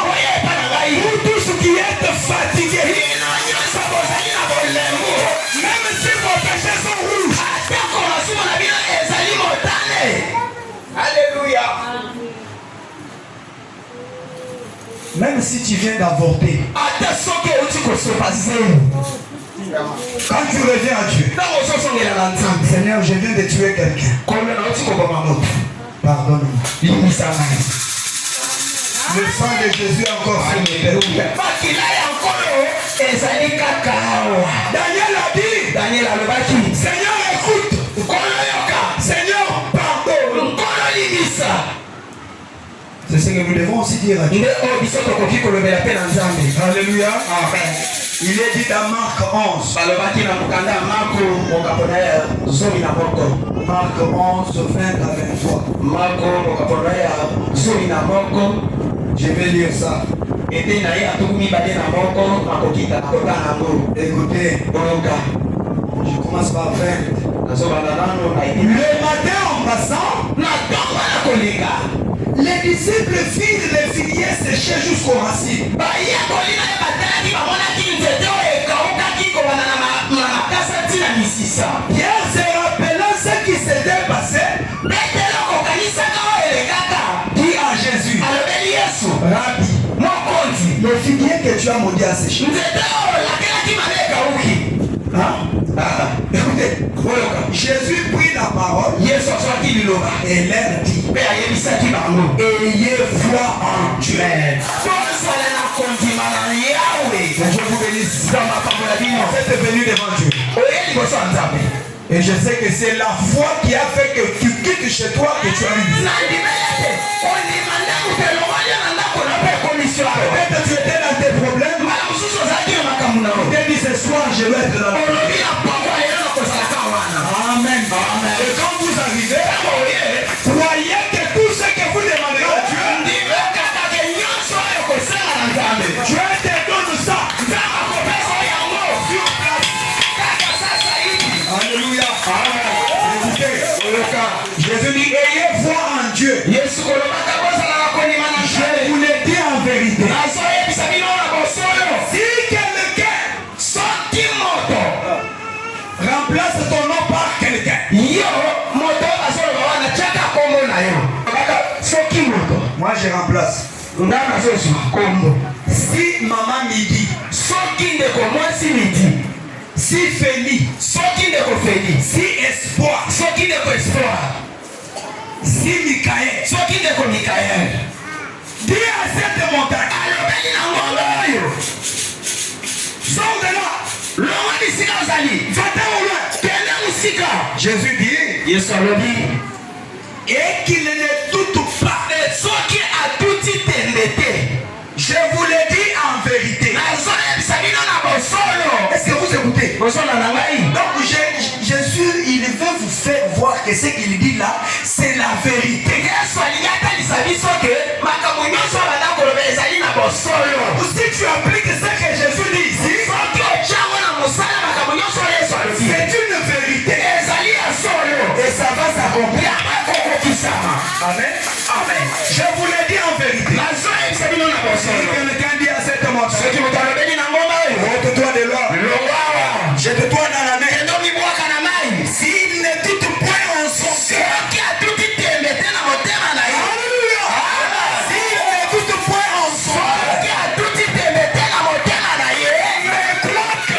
vous tous qui êtes fatigués, même si vos péchés sont rouges. Alléluia. Même si tu viens d'avorter, quand tu reviens à Dieu, Seigneur, je viens de tuer quelqu'un. Pardonne-moi. Le sang de Jésus est encore sur mes lèvres. Daniel a dit, Seigneur, écoute. Seigneur, pardonne. C'est ce que nous devons aussi dire à Dieu. Alléluia. Amen. Il est dit dans Marc 11. Marc 11, 20 à 23. Je vais lire ça. Écoutez, je commence par 20. Le matin en passant, les disciples firent les figuiers séchés jusqu'aux racines. Pierre se rappelant ce qui s'était passé, dit à Jésus, Rabbi, le figuier que tu as maudit à sécher. Écoutez, Jésus prit la parole et leur dit, ayez foi en Dieu. Je vous bénisse. Vous êtes venus devant Dieu. Et je sais que c'est la foi qui a fait que tu quittes chez toi que tu as eu. Peut-être tu étais dans tes problèmes. Tu t'es dit ce soir je vais être là. Amen. Et quand vous arrivez, Jésus dit, ayez foi en Dieu. Je vous le dis en vérité. Si quelqu'un remplace ton nom par quelqu'un, moi je remplace. Si maman midi, si Feli, si espoir, si Michael, dis à cette montagne, sors de là, va-t'en au loin. Jésus dit, et qu'il ne doute pas. Je vous le dis en vérité. Est-ce que vous écoutez? Donc Jésus, il veut vous faire voir que ce qu'il dit là, c'est la vérité. Ou si tu appliques ce que Jésus dit ici, c'est une vérité. Et ça va s'accomplir. Amen. Amen. Je vous le dis en vérité. Quelqu'un dit à cette montagne, ôte-toi de l'or, jette-toi dans la mer. S'il ne doute point en son cœur, alléluia. S'il ne doute point en son cœur, mais crois que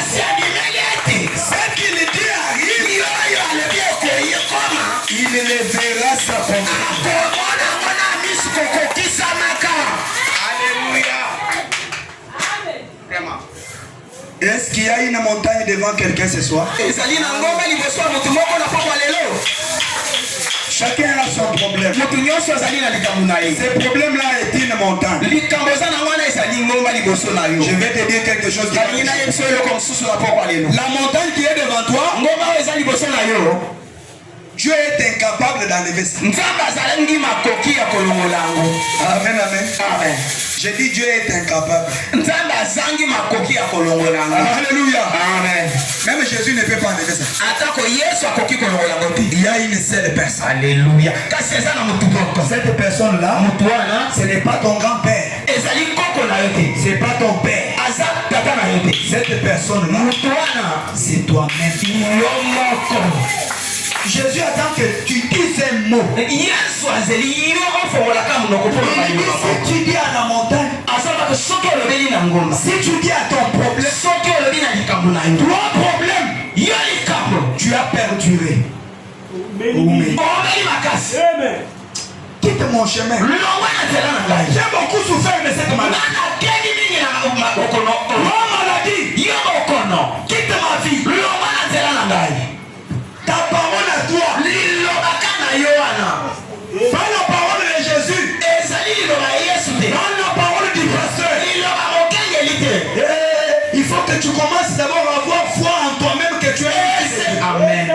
ce qu'il dit arrive, il le verra s'accomplir. Est-ce qu'il y a une montagne devant quelqu'un ce soir? Chacun a son problème. Ce problème-là est une montagne. Je vais te dire quelque chose. La montagne qui est devant toi, Dieu est incapable d'enlever ça. Amen, amen. Amen. Je dis Dieu est incapable. Alléluia. Amen. Même Jésus ne peut pas enlever ça. Il y a une seule personne. Alléluia. Cette personne-là, ce n'est pas ton grand-père. C'est pas ton père. Cette personne-là, c'est toi-même. Jésus attend que tu dises un mot. Si tu dis à la montagne, si tu dis à ton problème, trois problèmes, tu as perduré. Quitte mon chemin. J'ai beaucoup souffert de cette maladie. Quitte ma vie. Ta parole à toi. Pas la parole de Jésus. Pas la parole du pasteur. Il faut que tu commences d'abord à avoir foi en toi-même que tu es. Amen.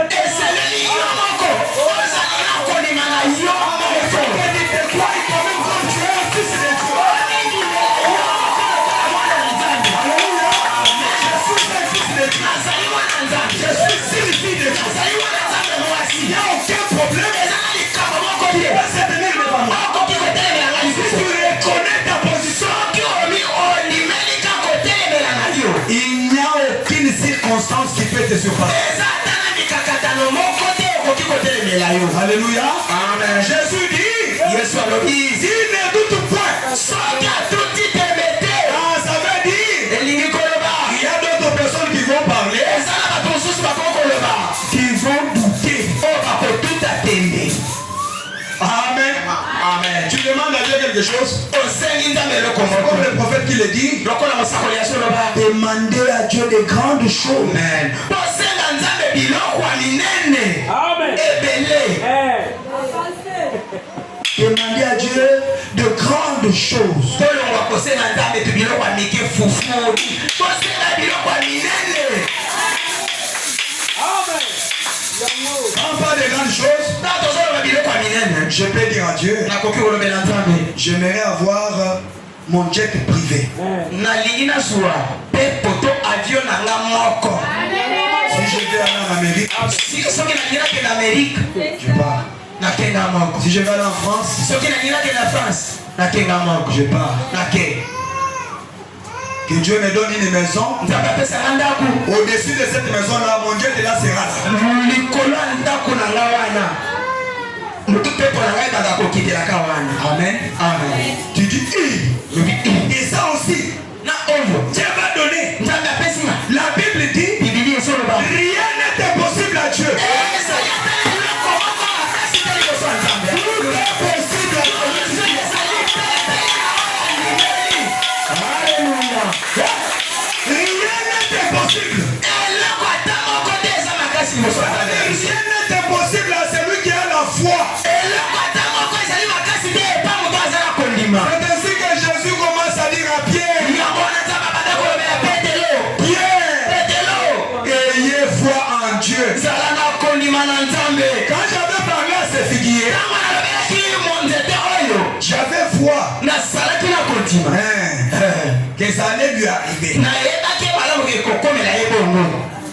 Il n'y a aucun problème. Si tu reconnais ta position, il n'y a aucune circonstance qui peut te surpasser. Alléluia. Amen. Jésus dit, s'il ne doute point, ça veut dire, il y a d'autres personnes qui vont parler, qui vont douter. Amen. Amen. Tu demandes à Dieu quelque chose. Comme le prophète qui le dit, demandez à Dieu de grandes choses. Amen. Demandez à Dieu de grandes choses. Quand on parle de grandes choses, je peux dire à Dieu, j'aimerais avoir mon jet privé. Si je vais aller en Amérique, Si ce qui n'a que l'Amérique, je pars. na kenga moko. Si je vais aller en France, Ce qui n'a que la France, na kenga moko. je pars. Na ke. Que Dieu me donne une maison. Nzambe apesa nga ndako. Au-dessus de cette maison-là, mon Dieu de là sera là. Likolo ya ndako na nga wana. Motu mpepo na ngai ebanda kokitelaka wana. Amen. Amen. Tu dis, et ça aussi, Na oyo. Dieu va donner. Nzambe apesi nga. La Bible dit, Biblia esoloba. rien n'est impossible à Dieu. Ezali ata eloko moko makasi te liboso ya Nzambe. Tout est possible à Dieu. Alléluia. Rien n'est impossible. Eloko ata moko te eza makasi liboso ya Nzambe. Rien n'est impossible à celui qui a la foi. Eloko ata moko ezali makasi te epa moto azala kondima. C'est ainsi que Jésus commence à dire à Pierre, Yango wana Nzambe abanda kolobela Petelo. Pierre, Petelo. ayez foi en Dieu. Zala na kondima na Nzambe. Quand j'avais parlé à ces figuiers, Ntango nalobelaki monzete oyo. j'avais foi Nasalaki na kondima. que ça allait lui arriver. Nayebaki malamu ekokomela ye bongo.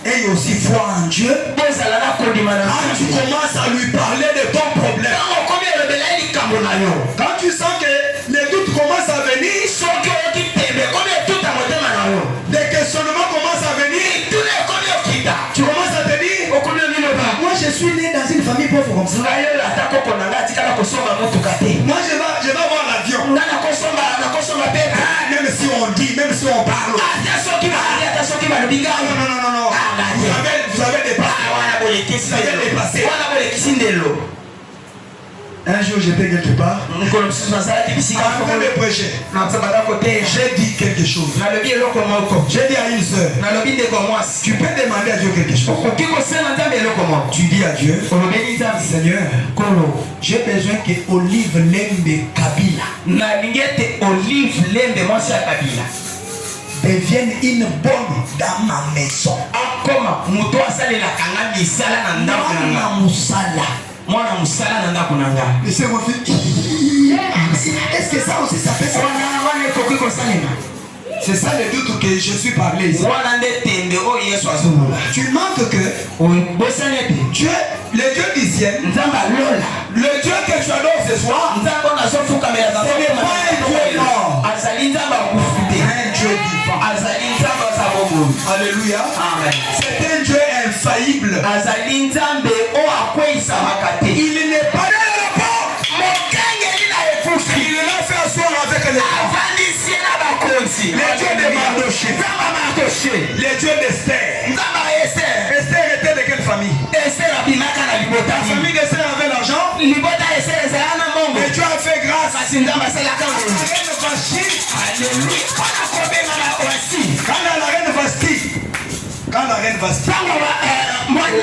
Ayez aussi foi en Dieu. Bozala na kondima na Quand tu Nzambe. commences à lui parler de ton problème, Ntango okomi elobela ye likambo na yo. quand tu sens que les doutes commencent à venir, Soki oyoki tembe ekomi etuta motema na yo. des questionnements commencent à venir, Tuna ekomi okita. tu commences à te dire, Okomi omiloba. moi je suis né dans une famille pauvre comme ça. Ngai oyo ata koko na ngai atikala kosomba motuka te. Moi je vais avoir l'avion. Nga nakosomba pepe. Ah, même si on dit, même si on parle. Ata soki balobi ata soki balobi ngai. Non. Vous avez dépassé. Wana bolekisi ndelo. Wana bolekisi ndelo. Un jour j'étais quelque part, Nkolo mosusu nazalaki bisika en train de prêcher. nazabaka koteya. J'ai dit quelque chose. Nalobi eloko moko. J'ai dit à une sœur, Nalobi ndeko mwasi. tu peux demander à Dieu quelque chose. Okoki kosenga Nzambe eloko moko. Tu dis à Dieu, Olobeli Nzambe. Seigneur, Nkolo. j'ai besoin que Olive Lembe Kabila Nalingi ete Olive Lembe mwasi ya Kabila devienne une bonne dans ma maison. akoma moto asalelaka nga misala na ndako na nga. Mwana musala. Mwana mosala na ndako na nga. Et c'est mon fils. Est-ce que ça aussi ça fait ça? Wana ekoki kosalela. C'est ça le doute que je suis parlé ici. Wana nde tembe oyo Yesu azoloba. Tu manques que Bosani ete Dieu, le Dieu du ciel, Nzambe alola. le Dieu que tu adores ce soir, Nzambe oyo azofukamela na azali Nzambe akufu te. un Dieu vivant. Azali Nzambe aza bomoi. Alléluia. Amen. C'est un Dieu infaillible. Azali Nzambe oyo akweyisamaka te. Il n'est pas dans le port. Mokengeli na ekufi. Il l'a fait asseoir avec les Avandisi ye na bakonzi. Les dieux de Mardoché. Nzambe Mardoché. les dieux d'Esther. Nzambe Esther. Esther était de quelle famille? Esther abimaka na libota. La famille d'Esther avait l'argent. Libota Esther ezala na mongo. Et Dieu a fait grâce. Kasi Nzambe asalaka La ngo. reine Vashti. Alléluia. Mpona kobenga na wasi. Quand la reine Vashti. Quand la reine Vashti Ntango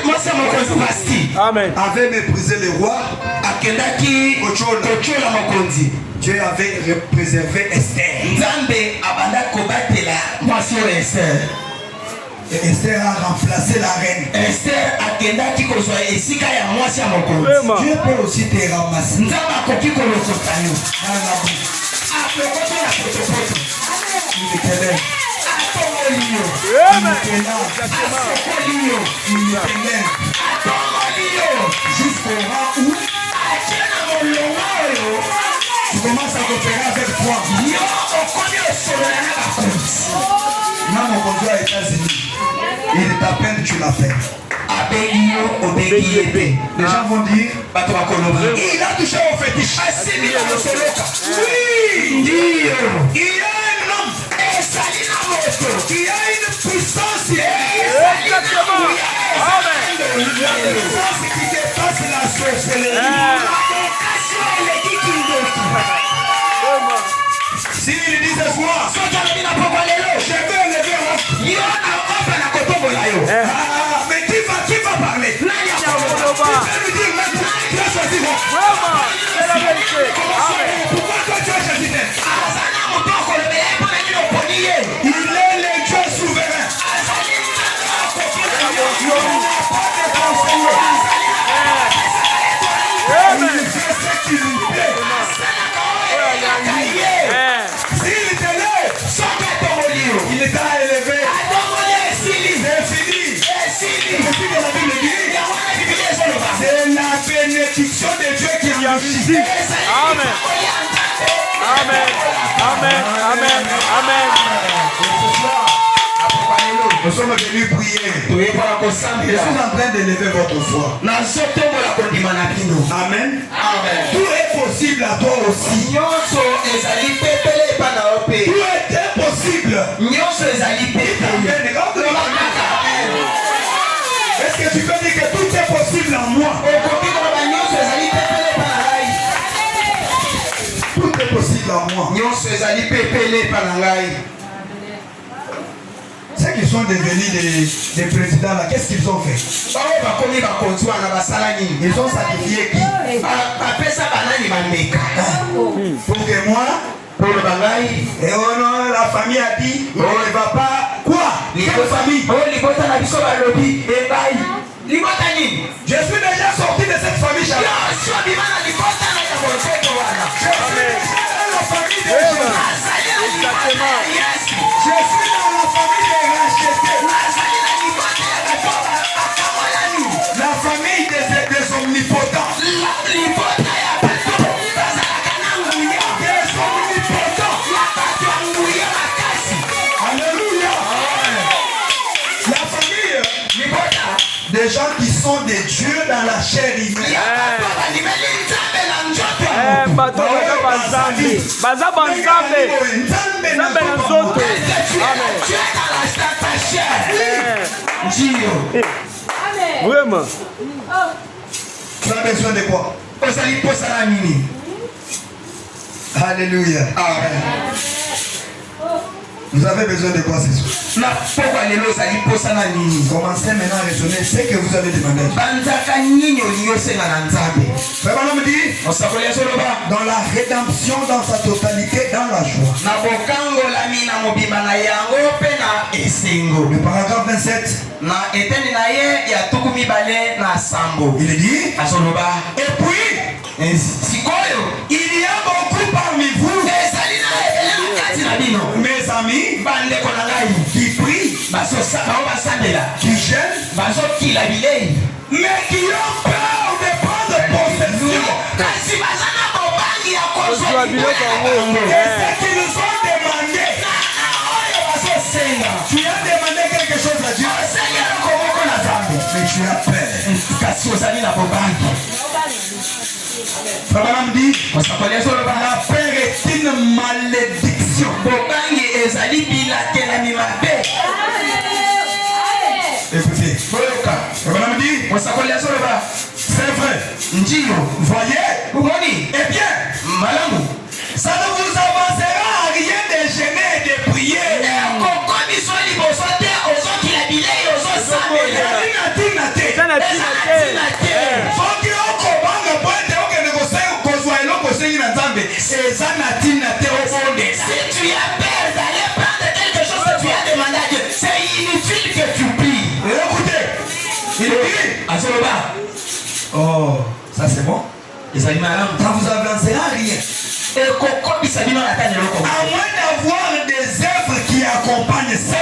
mwasi ya mokonzi Vasti avait méprisé le roi, akendaki kotiola mokonzi, Dieu avait préservé Esther. Nzambe abanda kobatela mwasi oyo Esther. Et Esther a remplacé la reine. Esther akendaki kozwa esika ya mwasi ya mokonzi. Dieu peut aussi te ramasser. Nzambe akoki kolokota yo. Dans la bouche. Akokoto na potopoto. Il t'élève. Atongoli yo. Il t'élève. Asokoli yo. Il t'élève. Atongoli yo. Jusqu'au rang où Atie na molonga oyo. tu commences à coopérer avec toi. Yo okomi osolola na bakonzi. Là, mon conjoint aux États-Unis. Il t'appelle, tu l'appelles. Abengi yo obengi ye te. Les gens vont dire, Bato bakoloba. il a touché au fétiche. Asimi na losoloka. Oui, Ndiyo. il y a un homme Esali na moto. qui a une puissance. Esali na moto. Une puissance qui dépasse la sorcellerie. Kasi eleki kindoki. S'il dit ce soir, Soki alobi na pokwa lelo. je vais lever mon. Yo na opa na kotombola yo. Ah, mais qui va parler? Nani akotombola? Tu peux lui dire maintenant, tu as choisi moi. Pourquoi toi tu as choisi elle? Azana moto akolobela ye mpona nini oponi ye. Il est le Dieu souverain. Azali Nzambe akoki na yo. Il n'a pas de conseiller. Il fait ce qui lui plaît. Asalaka oyo elaka ye. S'il te lève, bénédiction de Dieu qui Il y a enrichit. musique. Amen. Amen. Amen. Amen. Amen. Nous sommes venus prier. Je suis en train d'élever votre foi. Amen. Tout est possible à toi aussi. Tout est impossible. Est-ce que tu peux dire que tout est possible en moi? Tout est possible en moi. Ceux qui sont devenus des présidents là, qu'est-ce qu'ils ont fait? Ils ont sacrifié qui? Pour que moi, pour le bagaille, et oh non, la famille a dit, on ne va pas. Quoi? Quelle famille? Je suis déjà sorti de cette famille. Je suis dans la famille des rachetés. La famille des omnipotents. Alléluia. La famille des gens qui sont des dieux dans la chair humaine. Vraiment. Tu as besoin de quoi? Alléluia. Amen. Vous avez besoin de quoi ce soir? Commencez maintenant à raisonner ce que vous avez demandé. Dans la rédemption, dans sa totalité, dans la joie. Le paragraphe 27. Il dit. Et puis, il y a beaucoup parmi vous, mes amis, qui prient, qui jeûnent, mais qui ont peur de prendre possession. Et ce qu'ils nous ont demandé. Tu as demandé quelque chose à Dieu. Mais tu as peur. Abraham dit, la peur est une malédiction. Écoutez, Abraham dit, c'est vrai. Voyez, eh bien, ça ne vous avancera à rien de gêner et de prier. Si tu as peur d'aller prendre quelque chose que tu as demandé à Dieu, c'est inutile que tu pries. Écoutez, il dit, oh, ça c'est bon. Ça vous avancera à rien. À moins d'avoir des œuvres qui accompagnent ça.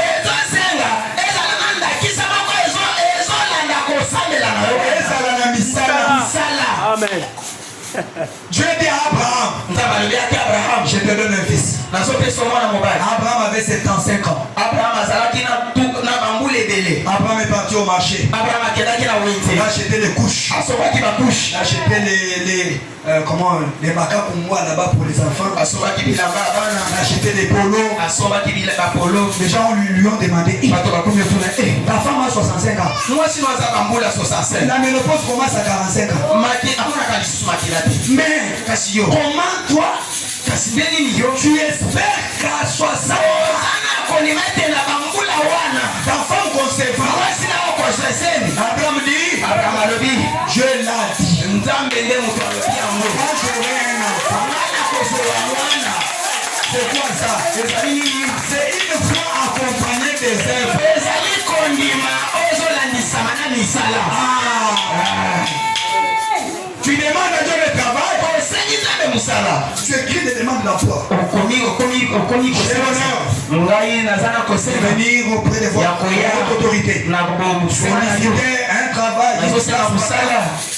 Amen. Dieu dit à Abraham, je te donne un fils. Abraham avait 75 ans. Abraham est parti au marché. Il a acheté les couches. Il a acheté les macaques pour moi là-bas pour les enfants. Il a acheté des polos. Les gens lui ont demandé, ta femme a 65 ans. La ménopause commence à 45 ans. Mais comment toi tu espères qu'à 60 ans ta femme concevra? Abraham dit, Dieu l'a dit. Quand j'aurai un enfant, c'est quoi ça? C'est une foi accompagnée des œuvres. Tu demandes à Dieu le travail. Tu écris des demandes d'emploi. Venir auprès de votre autorité. Solliciter un travail.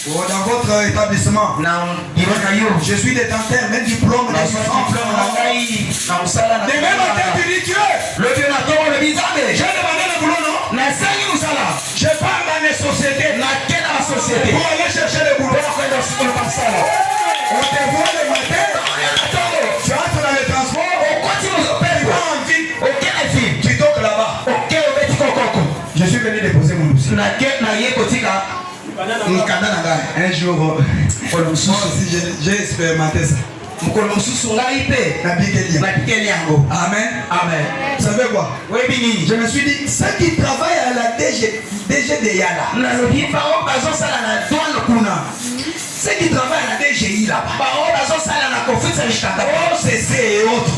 Dans votre établissement, je suis détenteur d'un diplôme de Demain matin, tu dis Dieu. J'ai demandé le boulot, non? Je pars dans les sociétés. Pour aller chercher le boulot. On te voit le matin. Tu entres dans le transport. Tu vas en ville. Tu toques là-bas. Je suis venu déposer mon dossier. Un jour, j'ai expérimenté ça. Amen. Amen. Vous savez quoi? Je me suis dit, ceux qui travaillent à la DGDA là, ceux qui travaillent à la DGI là-bas, OCC et autres.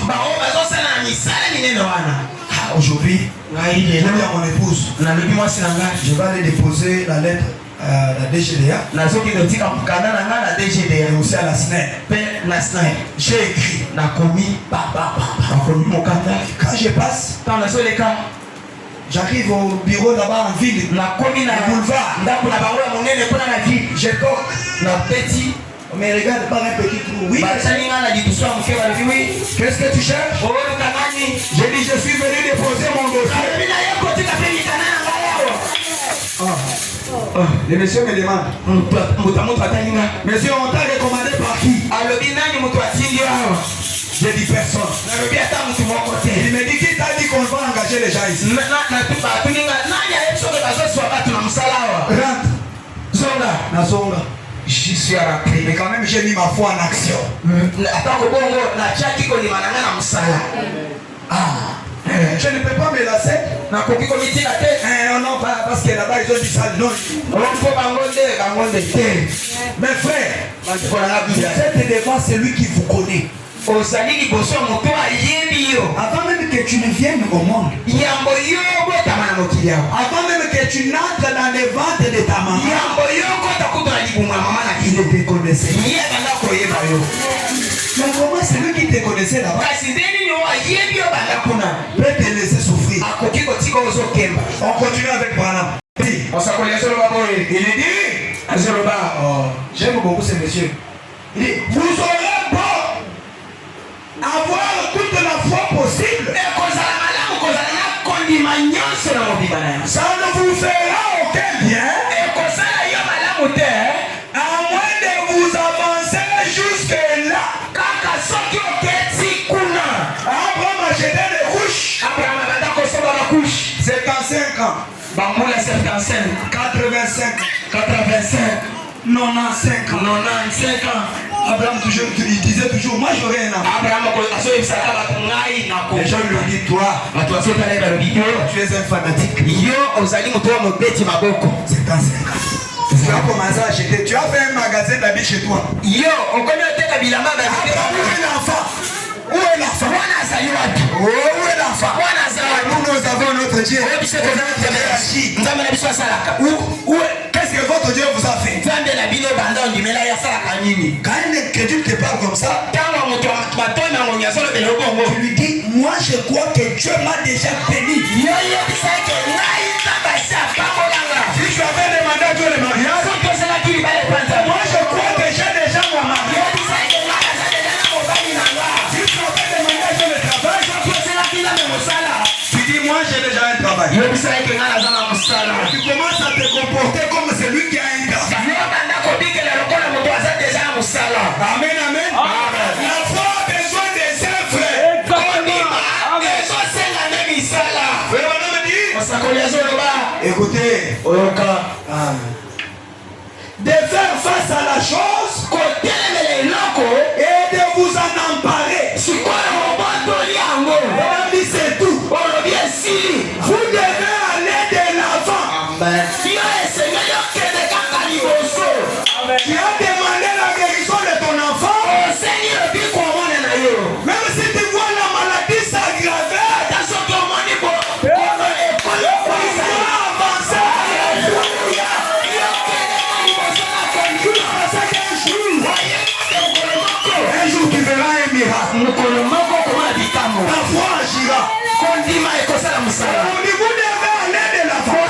Aujourd'hui, je vais à mon épouse. Je vais aller déposer la lettre à la DGDA. Et aussi à la SNER. J'ai écrit. Quand je passe, j'arrive au bureau là-bas en ville. Boulevard. Je toque. On me regarde par un petit trou. Oui. Qu'est-ce que tu cherches? J'ai dit, je suis venu déposer mon dossier. Le monsieur me demande. Monsieur, on t'a recommandé par qui? J'ai dit personne. Il me dit qui t'a dit qu'on va engager les gens ici. Rentre. J'y suis rentré, mais quand même j'ai mis ma foi en action. Je ne peux pas me lasser. Non, parce que là-bas ils ont dit ça. Non. Mes frères, cette devant celui qui vous connaît. Avant même que tu ne viennes au monde, avant même que tu n'entres dans les ventres de ta maman, il te connaissait. Mais comment celui qui te connaissait là-bas peut te laisser souffrir? On continue avec Branham. Il dit, j'aime beaucoup ce monsieur. Il dit, vous aurez beau avoir toute la foi possible, ça ne vous fera aucun bien, à moins de vous avancer jusque-là. Abraham a jeté des couches. 55 ans. 85 ans. Abraham il disait toujours, moi j'aurai un enfant. Les gens lui ont dit, toi, tu es un fanatique. 55 ans. Tu as commencé à acheter. Tu as fait un magasin d'habits chez toi. Où est l'enfant? Où est l'enfant? Nous avons notre Dieu. Qu'est-ce que votre Dieu vous a fait? Quand une incrédule te parle comme ça, tu lui dis, moi je crois que Dieu m'a déjà béni. Si tu avais demandé à Dieu le mariage, moi je crois que j'ai déjà mon mariage. Si tu avais demandé à Dieu le travail, tu dis, moi j'ai déjà un travail. Tu commences à te comporter comme celui qui a un gars. Amen, amen. La foi a besoin des œuvres. Écoutez, de faire face à la chose et de vous en emparer. C'est tout. Vous devez aller de l'avant. Tu as demandé la guérison de ton enfant. Même si tu vois la maladie s'aggraver, un jour tu verras un miracle. Ta foi agira. Vous devez aller de l'avant.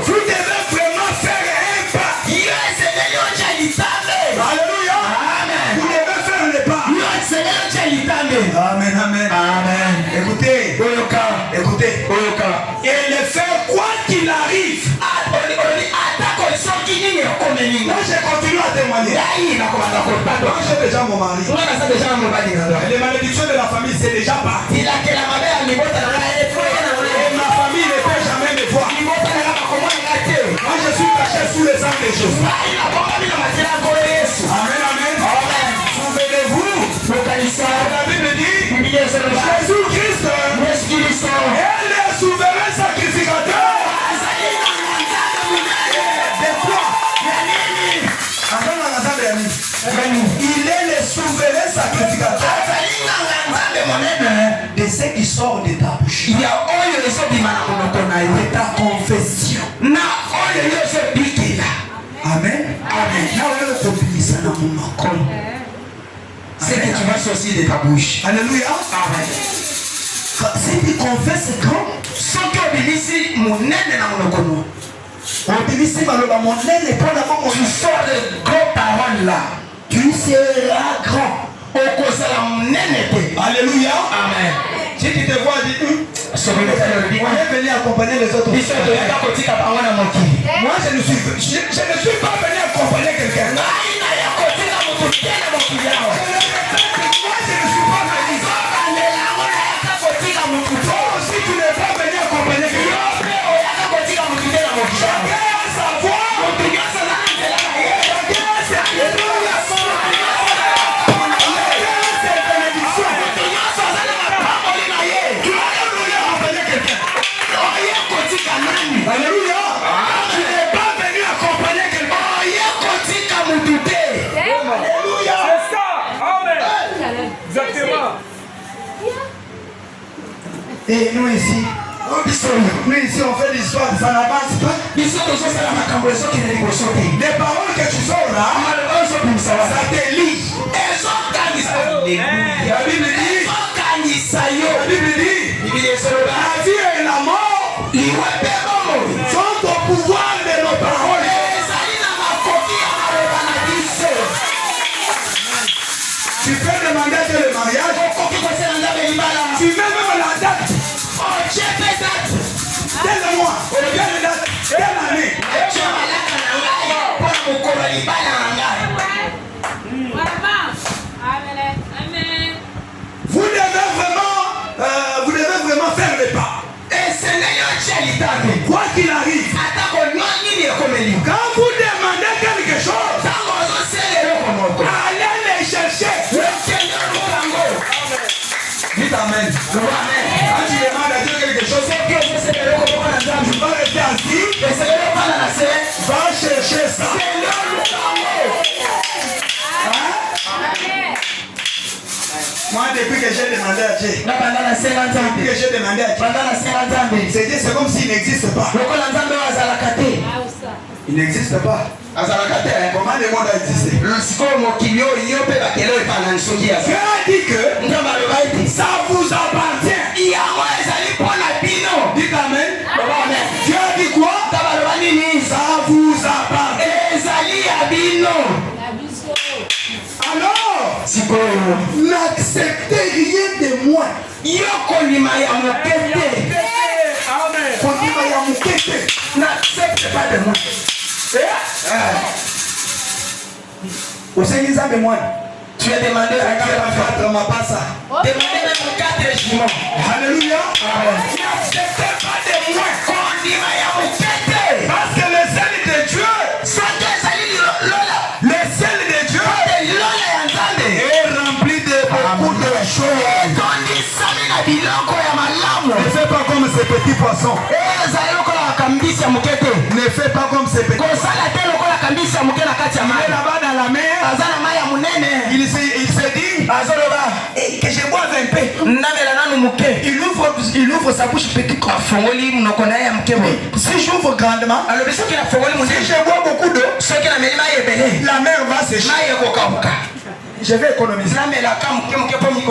Vous devez vraiment faire un Moi j'ai continué à témoigner. Moi j'ai déjà mon mari. Et les malédictions de la famille c'est déjà parti. Et ma famille ne peut jamais me voir. Moi je suis caché sous les angles des choses. Amen, amen. Souvenez-vous, la Bible dit Jésus-Christ est le souverain sacrificateur. Il est le souverain sacrificateur de ce qui sort de ta bouche, de ta confession. Amen. Amen. C'est que tu vas sortir de ta bouche. Alléluia. Amen. Si tu confesses grand, sans que tu mon nez dans mon okono. Tu sors de grandes paroles là. Tu seras grand. Alléluia. Amen. Si tu te vois, dis on est venu accompagner les autres. Moi, je ne suis pas venu accompagner quelqu'un. Moi, je ne suis pas venu. Toi aussi, tu n'es pas venu accompagner quelqu'un. Chacun a sa voix. Alléluia. Tu n'es pas venu accompagner quelqu'un. Alléluia. C'est ça. Amen. Exactement. Et nous ici, on fait l'histoire, ça n'avance pas. Les paroles que tu sors là, ça te lie. La Bible dit, la vie et la mort sont au pouvoir de nos paroles. Tu peux demander à Dieu le mariage. Tu mets même la date. Quel mois? Quelle date? Quelle année? Vous devez vraiment faire le pas. Quoi qu'il arrive, quand vous demandez quelque chose, allez les chercher. Dites amen. Quand tu demandes à Dieu quelque chose, tu vas rester assis. Va chercher ça. Moi, depuis que j'ai demandé à Dieu, c'est comme s'il n'existe pas. Il n'existe pas. Comment le monde a existé? Dieu a dit que ça vous appartient. Dites amen. Dieu a dit quoi? Ça vous appartient. Alors, n'acceptez rien de moi. N'accepte pas de moi. Tu as demandé à Dieu ma passe. Demandez même 4 juments. Alléluia. N'acceptez pas de moi. Parce que le sel de Dieu, est rempli de beaucoup de choses. Ne fais pas comme ces petits poissons. Ne fais pas comme ces petits poissons. Là-bas dans la mer, il se dit que je bois un peu. Il ouvre sa bouche petit. Si j'ouvre grandement, si je bois beaucoup d'eau, la mer va sécher. Je vais économiser. Au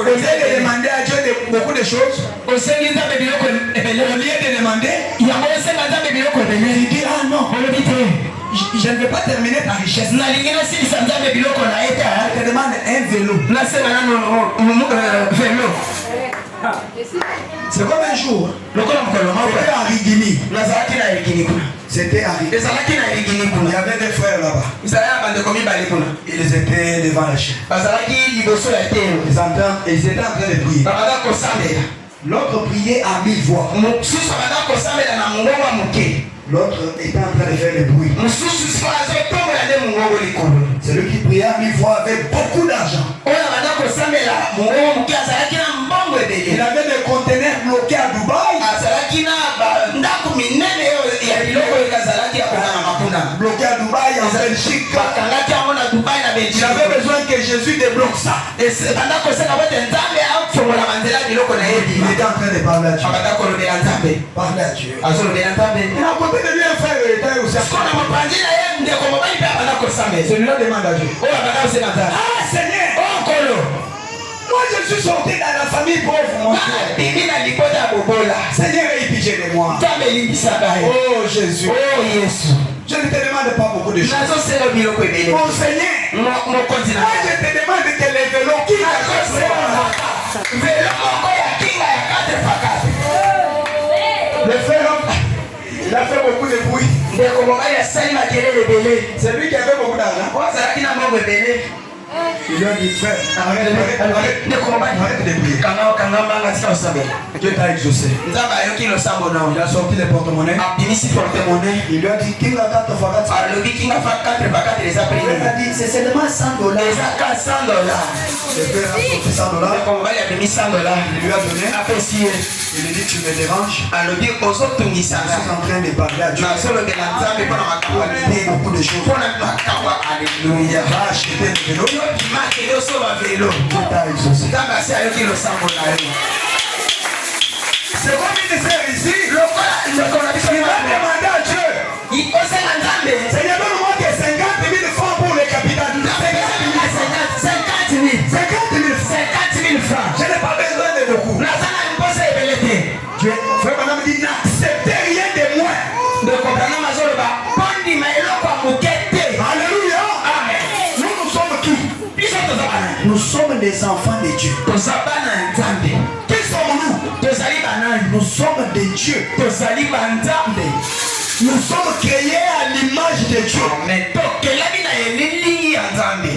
lieu de demander à Dieu beaucoup de choses, au lieu de demander, il dit ah non, je ne vais pas terminer ta richesse. Je te demande un vélo. C'est comme un jour. C'était à Rigini. C'était arrivé. ezalaki na elingini Il y kuna avait des frères là-bas. ezalaki na bandeko mibale kuna Ils étaient devant la chaîne. bazalaki liboso ya etelo Ils étaient en train de prier. babanda kosambela L'autre priait à mi-voix. mosusu abanda kosambela na mongongo ya moke L'autre était en train de faire le bruit. mosusu siko azotombola nde mongongo likolo Celui qui priait à mi-voix avait beaucoup d'argent. oyo abanda kosambela mongongo moke azalaki na mbongo Il ebele avait des conteneurs bloqués à Dubaï. azalaki na bandako minene oyo ya biloko oyo ezalaki ya kokanga makunda Bloqués à Dubaï, en Belgique. bakangaki yango na dubai na Il belgique avait besoin que Jésus débloque ça. banda kosenga bote nzambe afongola banzela ya biloko na ye Il bima était en train de parler à Dieu. abanda kolobela nzambe Parler à Dieu. azolobela nzambe Et à côté de lui, un frère était aussi à sikona mopanzi na ye ndeko mobali mpe abanda kosambela Celui-là demande à Dieu. oyo abanda kosenga nzambe Ah Seigneur, okolo moi je suis sorti dans la famille pauvre, mon frère. bimi na libota ya bobola Seigneur, aie pitié de moi. nzambe elimbisaka ye Oh Jésus. o yesu Je ne te demande pas beaucoup de choses. nazosela biloko ebele Mon Seigneur, mokonzi na moi je te demande que les vélos qui velo moko ya kinga ya 4x4 le frère, il a fait beaucoup de bruit. ndeko mobali asali makelele ebele C'est lui qui avait beaucoup d'argent. oyo azalaki na mbongo ebele Il lui a dit, frère, arrête ndeko mobali de prier. kanga mbanga tika osambela Dieu t'a exaucé. nzambe ayoki losambo Il nao a sorti les porte-monnaies. abimisi portemone Il lui a dit, Kinga 4 fois 4. alobi kinga fa 4x4 eza Il lui a prix dit, c'est seulement 100 dollars. eza ka 100 dollars Le frère a sorti 100 dollars. ndeko mobali abimi 100 dollars Il lui a donné. apesi ye Il lui dit, tu me déranges. alobi ozotungisanga Je suis en train de parler à Dieu. nazolobela nzambe mpona makambo ya Il libongo beaucoup de choses. mpona makambo ya alleluya Va acheter le vélo. yobimakeli osoba velo Dieu t'a exaucé. nzambe asi ayoki losambo na yo C'est comme une sœur ici. lokola ndeko na biso Il va demander à Dieu. osenga nzambe Seigneur, donne-moi que 50 000 francs pour le capital. 50 000 francs Je n'ai pas besoin de beaucoup. naza na mposa ebele te Dieu, frère Madame dit, n'acceptez rien de moi. ndeko branam azoloba mpo ndima eloko ya moke te Alléluia. amen Nous sommes qui? biso toza bana Nous sommes des enfants de Dieu. toza bana ya nzambe Qui sommes-nous? tozali banani Nous sommes des dieux. tozali banzambe Nous sommes créés à l'image de Dieu. me tokelami na elilingi ya nzambe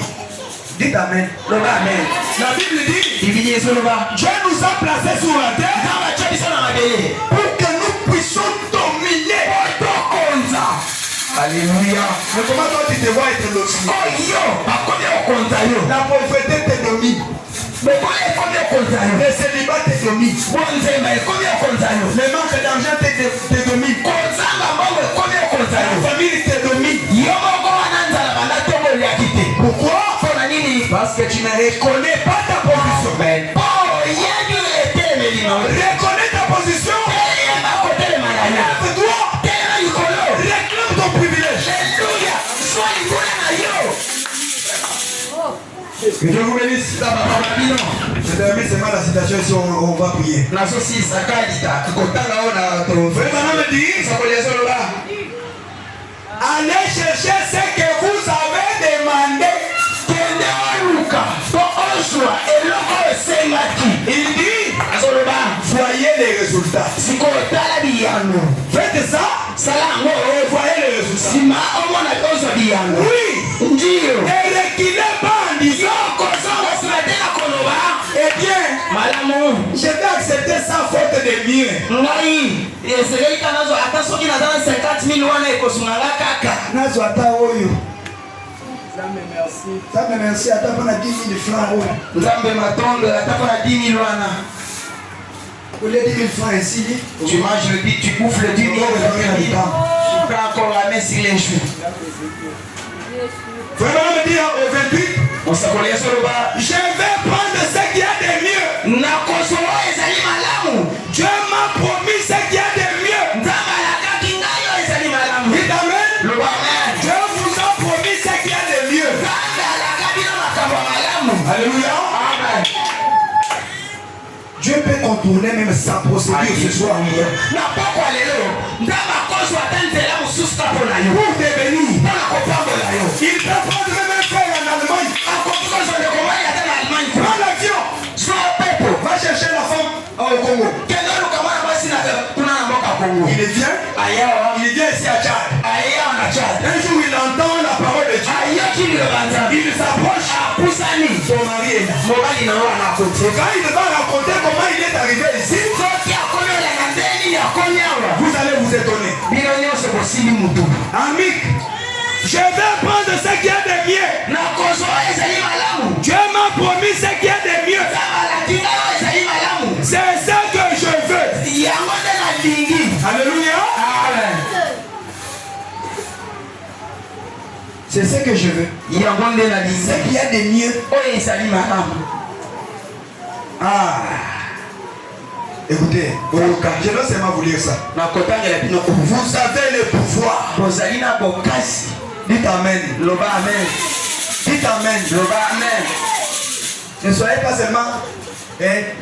Dites Amen. loba amen La Bible dit, bibili ezoloba Dieu nous a placés sur la terre nzambe atya biso na mabele pour que nous puissions dominer. tokonza alleluya Mais comment toi tu te vois être loti? oyo bakomi okonza yo La pauvreté te domine. bokola ekomi okonza yo Le célibat te domine. bonzemba ekomi okonza yo Le manque d'argent te domine. kozanga mbongo ekomi okonza La yo famille te domine. yo moko wana nzala banda toboliaki te Pourquoi? mpona nini Parce que tu ne reconnais pas ta position. mpo oyebi etelemeli na Reconnais ta position. eyeba kotelema na yo Lève-toi. telema likolo Réclame ton privilège. alleluya zwa likolo na yo Que Dieu vous bénisse. bababino Je termine seulement la citation ici, on va prier. nazosisa kalita kotanga oyo na Frère Madame me dit, tosakoli ezoloba allez chercher ce que vous avez demandé. kende oluka to ozwa eloko esengaki Il dit, azoloba voyez les résultats. sikotala biyano Faites ça sala yango et voyez les résultats. nsima omona ozwa biyano Oui. ndiyo Et reculez pas en disant, yokozonga nsima te na koloba eh bien, malamu je vais accepter ça faute de mieux. ngai esengeli ka nazwa ata soki naza na 50 000 wana ekosunganga kaka Nazo ata oyo. Ça me merci. Ata pas 10 000 francs oyo. nzambe matondo ata mpo na 10 000 wana Vous les 10 000 francs ici. tu manges le dit tu bouffes le 10 000 tu prends encore la main sur les choux Frère Madame me dit au 28, mosakoli ezoloba je vais prendre ce qu'il y a de mieux. nakozwa oyo ezali malamu Dieu m'a promis ce qu'il y a de mieux. nzambe alakaki ngai oyo ezali malamu Dites Amen. loba amen Dieu vous a promis ce qu'il y a de mieux. nzambe alaka bino makambo ya malamu Alléluia. amen Dieu peut contourner même sa procédure ce soir na pokwa lelo nzambe akozwa ata nzela mosusu ta mpo na yo pour te bénir. mpona kopambola yo Il peut prendre même un frère en Allemagne. akoki kozwa ndeko mobali ata na allemagne kuna Prends l'avion. zwa pepo Va chercher la femme au Congo. kende oluka mwana mwasi kuna na mboka kongo Il vient. ayawa Il vient ici à Tchad. Son mari est là. mobali na yo ana côté. Quand il va raconter comment il est arrivé ici, Soki akomi na ndeni akomi awa. vous allez vous étonner. Bino nyonso kosili mutu. Amic, je vais prendre ce qu'il y a de mieux. Na kozwa ezali malamu. Dieu m'a promis ce qu'il y a de mieux. Alakinga yo ezali malamu. C'est ça que je veux. Yango nde na lingi. Alléluia. Amen. C'est ce que je veux. Yango nde na lingi. Ce qu'il y a de mieux. Oyo ezali malamu. Ah. Écoutez, je dois seulement vous lire ça. Na kotangela bino. Vous avez le pouvoir. Bozali na bokasi. Dites amen. Loba amen. Dites amen. Loba amen. Ne soyez pas seulement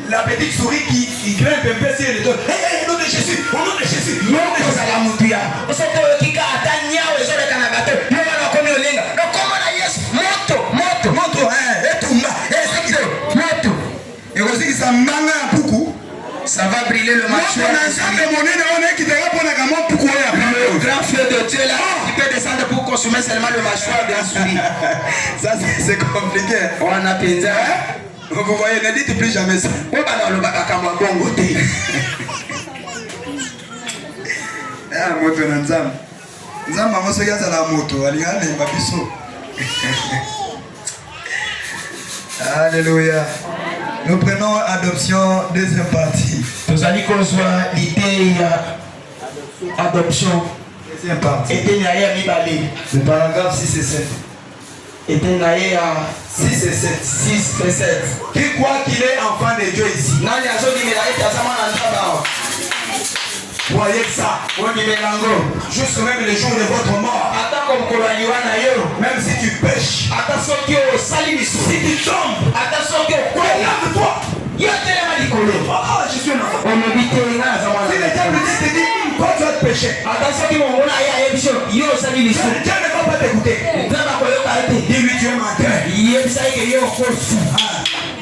la petite souris qui grimpe un peu sur les dos. Hey, au nom de Jésus, au nom de Jésus. Yoko ozala mutu ya. Osoto okika ata nyawo ezoleka na bato. Yo wana komi olenga. Na kombo na Yesu. Moto. Montre, etumba. Moto. Et aussi, ça manga un poukou. Ça va briller le marché. Le grand feu de Dieu là, il peut descendre pour consommer seulement le mâchoire de la souris. Ça, c'est compliqué. On a pensé. Vous voyez, ne dites plus jamais ça. Ah, moto na nzambe. Nzambe ngo soki azala moto, alingana na biso. Alléluia. Nous prenons adoption, deuxième partie. Nous allons construire l'idée adoption. Deuxième partie. Le paragraphe 6 et 7. 6 et 7. 6 et 7. Qui croit qu'il est enfant de Dieu ici? Voyez ça. Jusqu'au même le jour de votre mort. Même si tu pêches, si tu tombes, lève-toi. Ah, je suis un enfant. Si le diable te dit, toi tu vas te pécher, Dieu ne va pas t'écouter. Dis-lui, tu es menteur.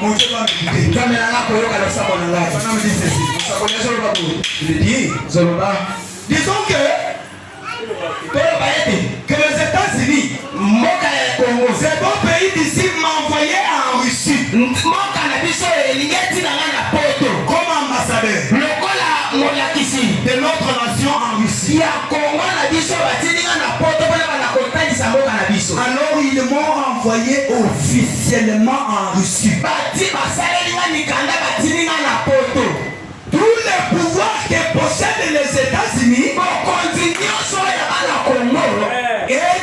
Mon Dieu va m'écouter. Maintenant, me dit ceci. Je dis, disons que les États-Unis, c'est bon pays d'ici, m'a envoyé en Russie comme ambassadeur de notre nation en Russie. Alors ils m'ont envoyé officiellement en Russie. Tous les pouvoirs que possèdent les États-Unis est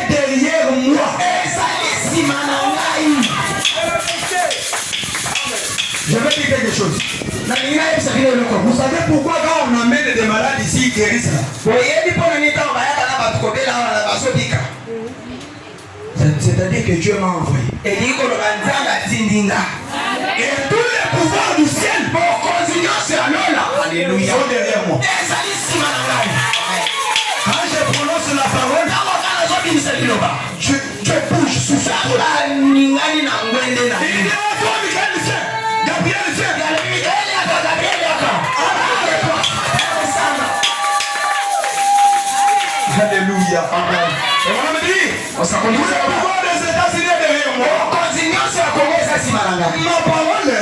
derrière moi. Je vais dire quelque chose. Vous savez pourquoi quand on amène des malades ici, ils guérissent là? C'est-à-dire que Dieu m'a envoyé. Et tous les pouvoirs du ciel Alléluia. sont derrière moi. Quand je prononce la parole, je bouge sous sa parole. Il dit à toi, Michael, viens. Gabriel, viens. Alléluia. Et on me dit, tous les pouvoirs des États-Unis derrière moi. Ma parole,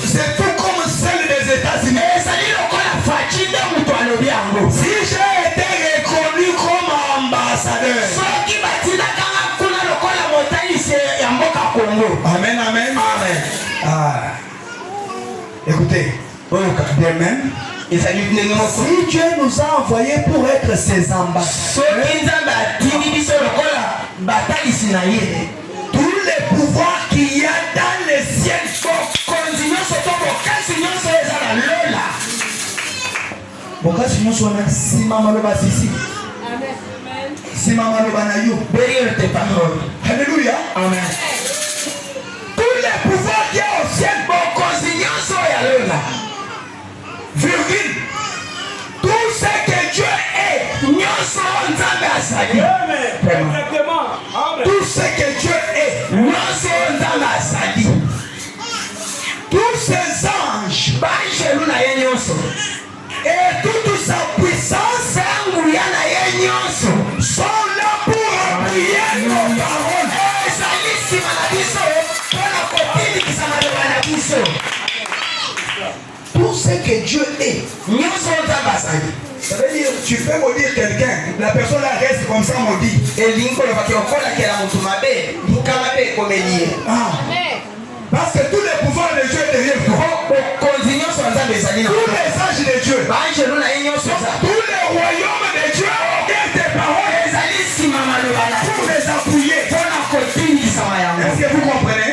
c'est tout comme celle des États-Unis. Si j'ai été reconnu comme ambassadeur. Amen, amen. Ah. Écoutez, demain, si Dieu nous a envoyés pour être ses ambassadeurs, tous les pouvoirs qu'il y a dans les ciels, alléluia. Amen. Tous les pouvoirs qu'il y a au ciel, virgule, tout ce que Dieu est, Exactement. Amen. tout ce que Dieu est, tous ses anges et toute sa puissance sont là pour appuyer nos paroles. ce que Dieu est. Ça veut dire, tu peux maudire quelqu'un, la personne là reste comme ça maudit. Parce que tous les pouvoirs de Dieu est derrière toi. Tous les âges de Dieu. Tous les royaumes de Dieu ont tes paroles. Pour les appuyer. Est-ce que vous comprenez?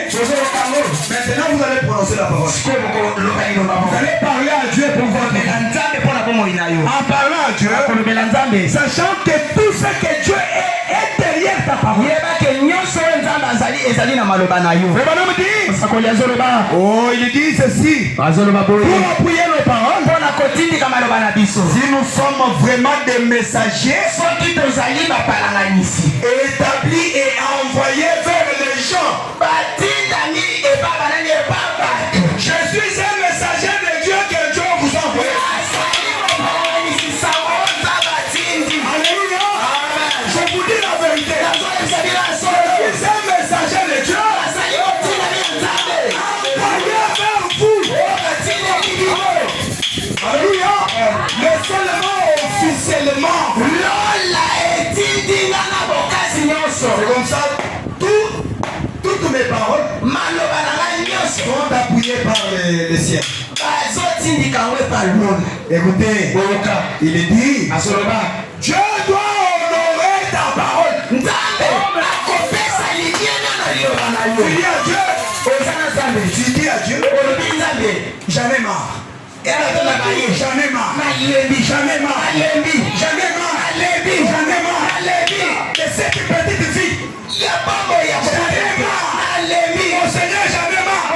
Maintenant vous allez prononcer la parole. Vous allez parler à Dieu pour votre vie. En parlant à Dieu, sachant que tout ce que Dieu est derrière ta parole. Oh, il dit ceci. Pour appuyer nos paroles, si nous sommes vraiment des messagers établis et envoyés vers les gens, je suis un messager de Dieu que Dieu vous envoie. Alléluia. Je vous dis la vérité. Je suis un messager de Dieu. Envoyé vers vous. Alléluia. Mais seulement officiellement. C'est comme ça. Toutes mes paroles sont appuyées par les ciels. Écoutez, il est dit, Dieu doit honorer ta parole. Tu dis à Dieu, tu dis à Dieu, jamais marre. Jamais marre. Jamais marre. Et cette petite fille, jamais marre. Mon Seigneur, jamais marre.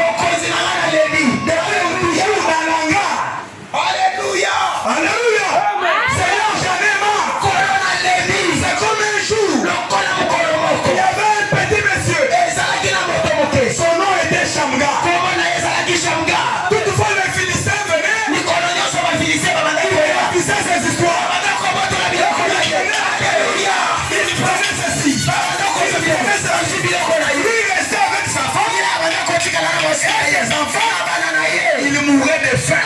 Alléluia. Alléluia. Seigneur, jamais marre. C'est comme un jour. Il y avait un petit monsieur. Son nom était Shamga. Toutefois, les Philistins venaient. Il disait ses histoires. Il prenait ceci. Il restait avec sa femme. Et ses enfants. Il mourait de faim.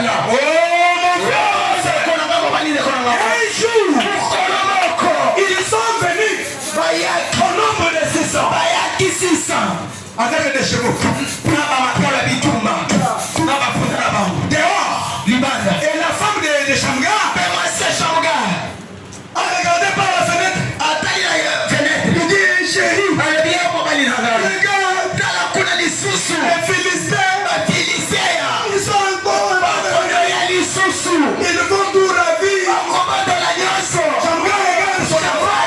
Oh mon Dieu. Un jour, ils sont venus au nombre de 600 avec des chevaux dehors. Et la femme de Shamga a regardé par la fenêtre. Il dit, chérie, regarde, les Philistins, ils sont encore là. Ils vont tout ravir. Shamga regarde son enfant.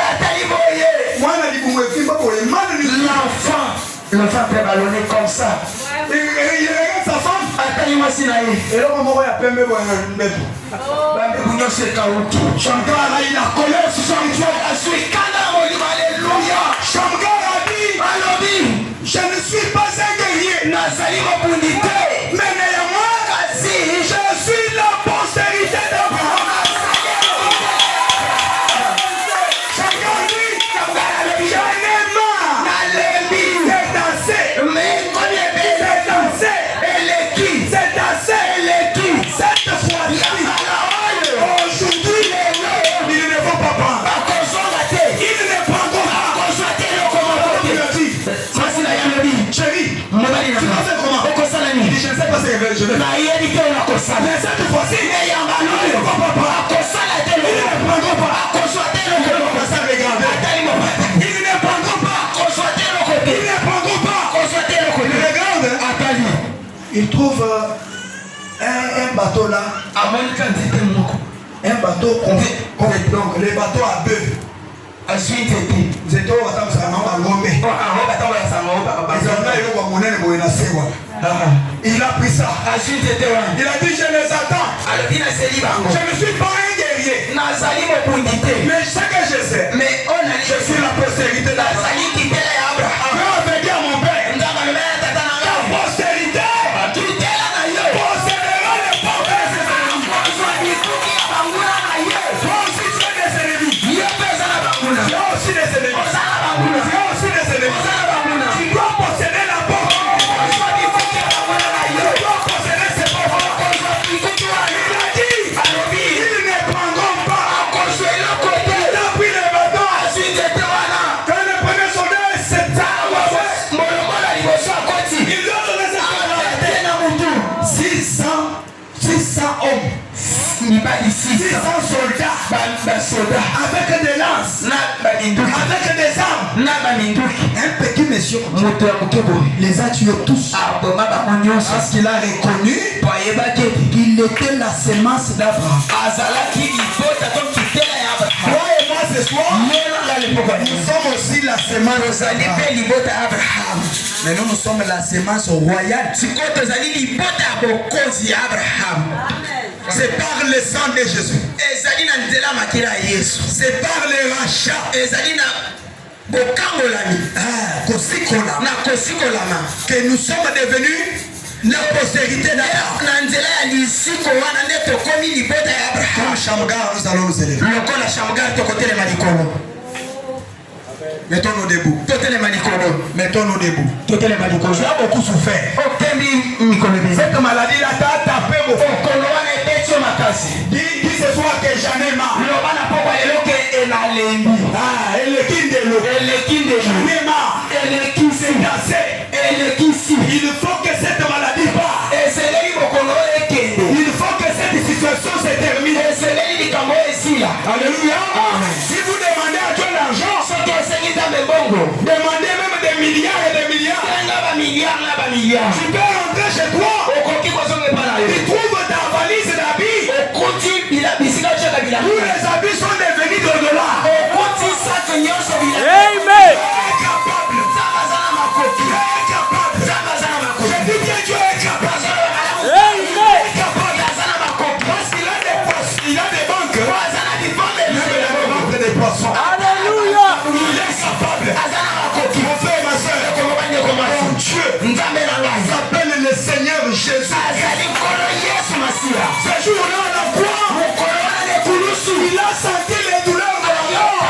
L'enfant peut ballonner comme ça. Il regarde sa femme. Et là, comment on va appeler mes Shamga a eu la colère sur son Dieu. Alléluia. Shamga a dit, je ne suis pas un guerrier. Mais néanmoins, je suis la postérité d'Abraham. Shamga dit, j'en ai marre c'est assez. Cette fois-ci, aujourd'hui, ils ne vont pas prendre. Ils ne prendront pas. Chérie, tu vas faire comment? Il dit, je ne sais pas ce que je vais faire. Mais cette fois-ci, ils ne vont pas prendre. Ils ne prendront pas. Ils ne prendront pas. Regarde, il trouve un bateau là. Un bateau donc les bateaux à bœuf. Il a pris ça. Il a dit, je les attends. Je ne suis pas un guerrier. Mais ce que je sais, je suis la postérité d'Abraham. Je vais dire à mon père, ta postérité possédera les portes. Toi aussi tu as des ennemis. Tu as aussi des ennemis. Tu dois posséder la porte. Tu dois posséder ces portes. puissants soldats, avec des lances, avec des armes. Un petit monsieur, les a tués tous. Parce qu'il a reconnu qu'il était la semence d'Abraham. Toi et moi ce soir, nous sommes aussi la semence d'Abraham. Mais nous sommes la semence royale. C'est par le sang de Jésus. C'est par le rachat que nous sommes devenus la postérité d'Abraham. Comme Shamgar, nous allons nous élever. Mettons-nous debout. Mettons-nous debout. Tu as beaucoup souffert. Cette maladie-là t'a tapé beaucoup. Dis ce soir que j'en ai marre. J'en ai marre. C'est assez. Il faut que cette maladie parte. Il faut que cette situation se termine. Alléluia. Si vous demandez à Dieu l'argent, demandez même des milliards et des milliards. Tu peux rentrer chez toi. Tu trouves ta valise d'habits. Tous les habits sont devenus de dollars. Amen. Je dis bien Dieu est capable. Parce qu'il a des postes, il a des banques. Des poissons. Alléluia. Il est capable. Mon frère et ma soeur, mon Dieu s'appelle le Seigneur Jésus. Ce jour-là, on la croix. Il a senti les douleurs de la mort.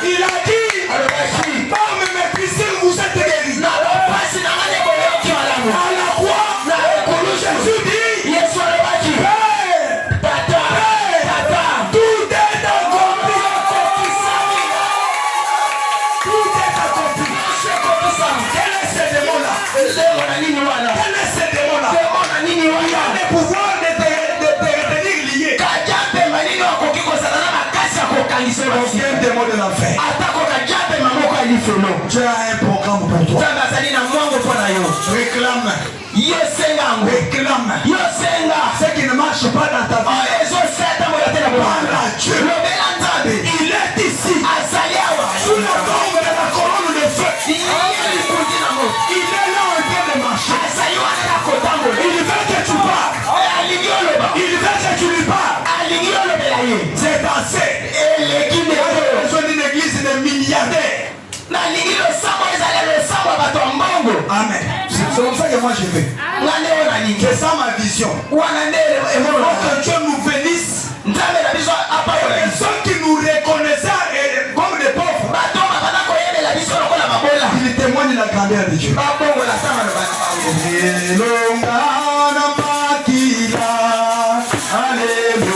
Il a dit, par me mépriser, vous êtes guéris. À la croix, Jésus dit, tout est accompli. Tout est accompli. Quel est ce démon-là? Quel est ce démon-là? Il a le pouvoir de te retenir lié. Quel démon de l'enfer? Tu as un programme pour toi. Réclame. Réclame. Ce qui ne marche pas dans ta vie. Voilà, Dieu. Il est ici. Sous la forme de la colonne de feu. Il est là en train de marcher. Il veut que tu parles. Il veut que tu lui parles. C'est assez. Il a besoin d'une église de milliardaires. Amen. C'est comme ça que moi je fais. C'est ça ma vision. Et que Dieu nous bénisse. Ceux qui nous reconnaissent comme des pauvres, ils témoignent la grandeur de Dieu. Alléluia.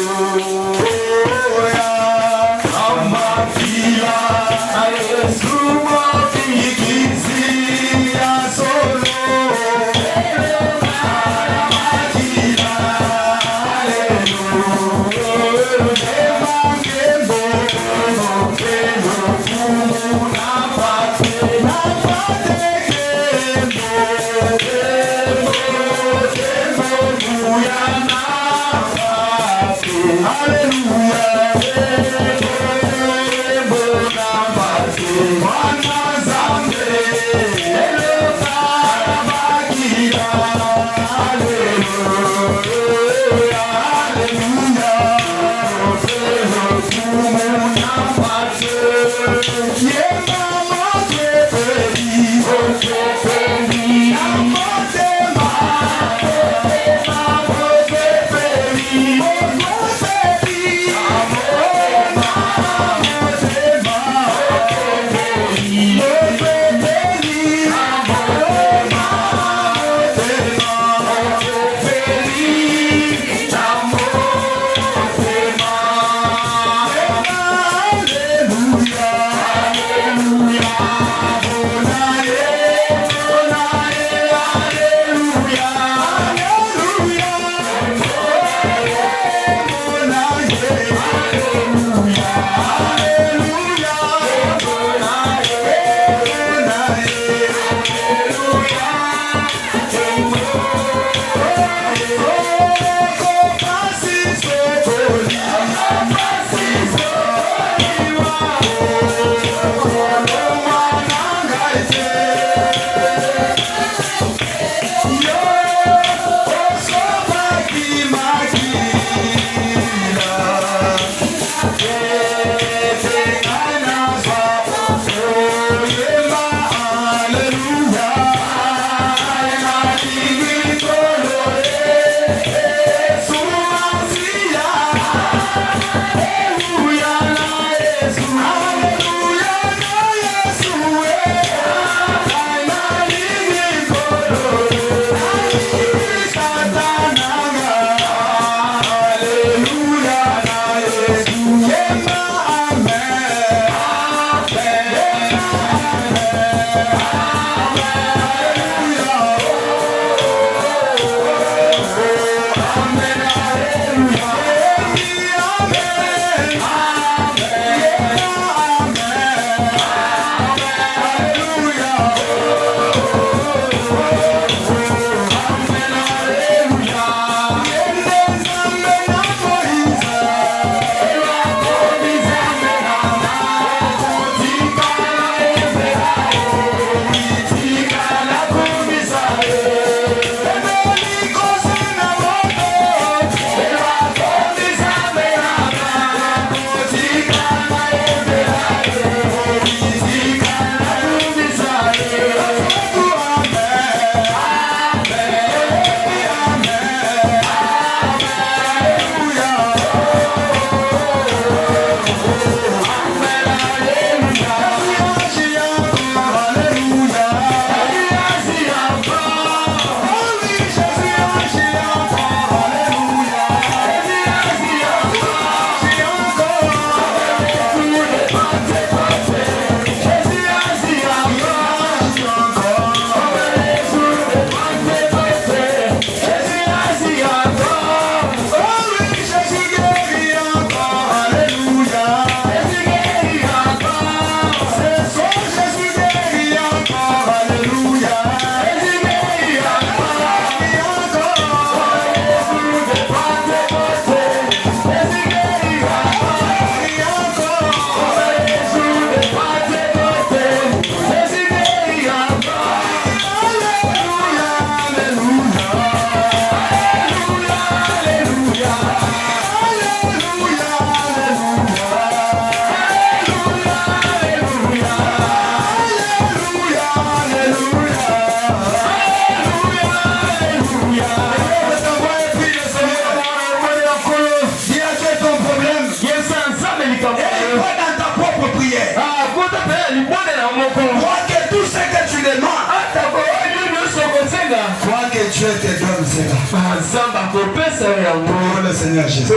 Dieu te donne cela. Pour le Seigneur Jésus.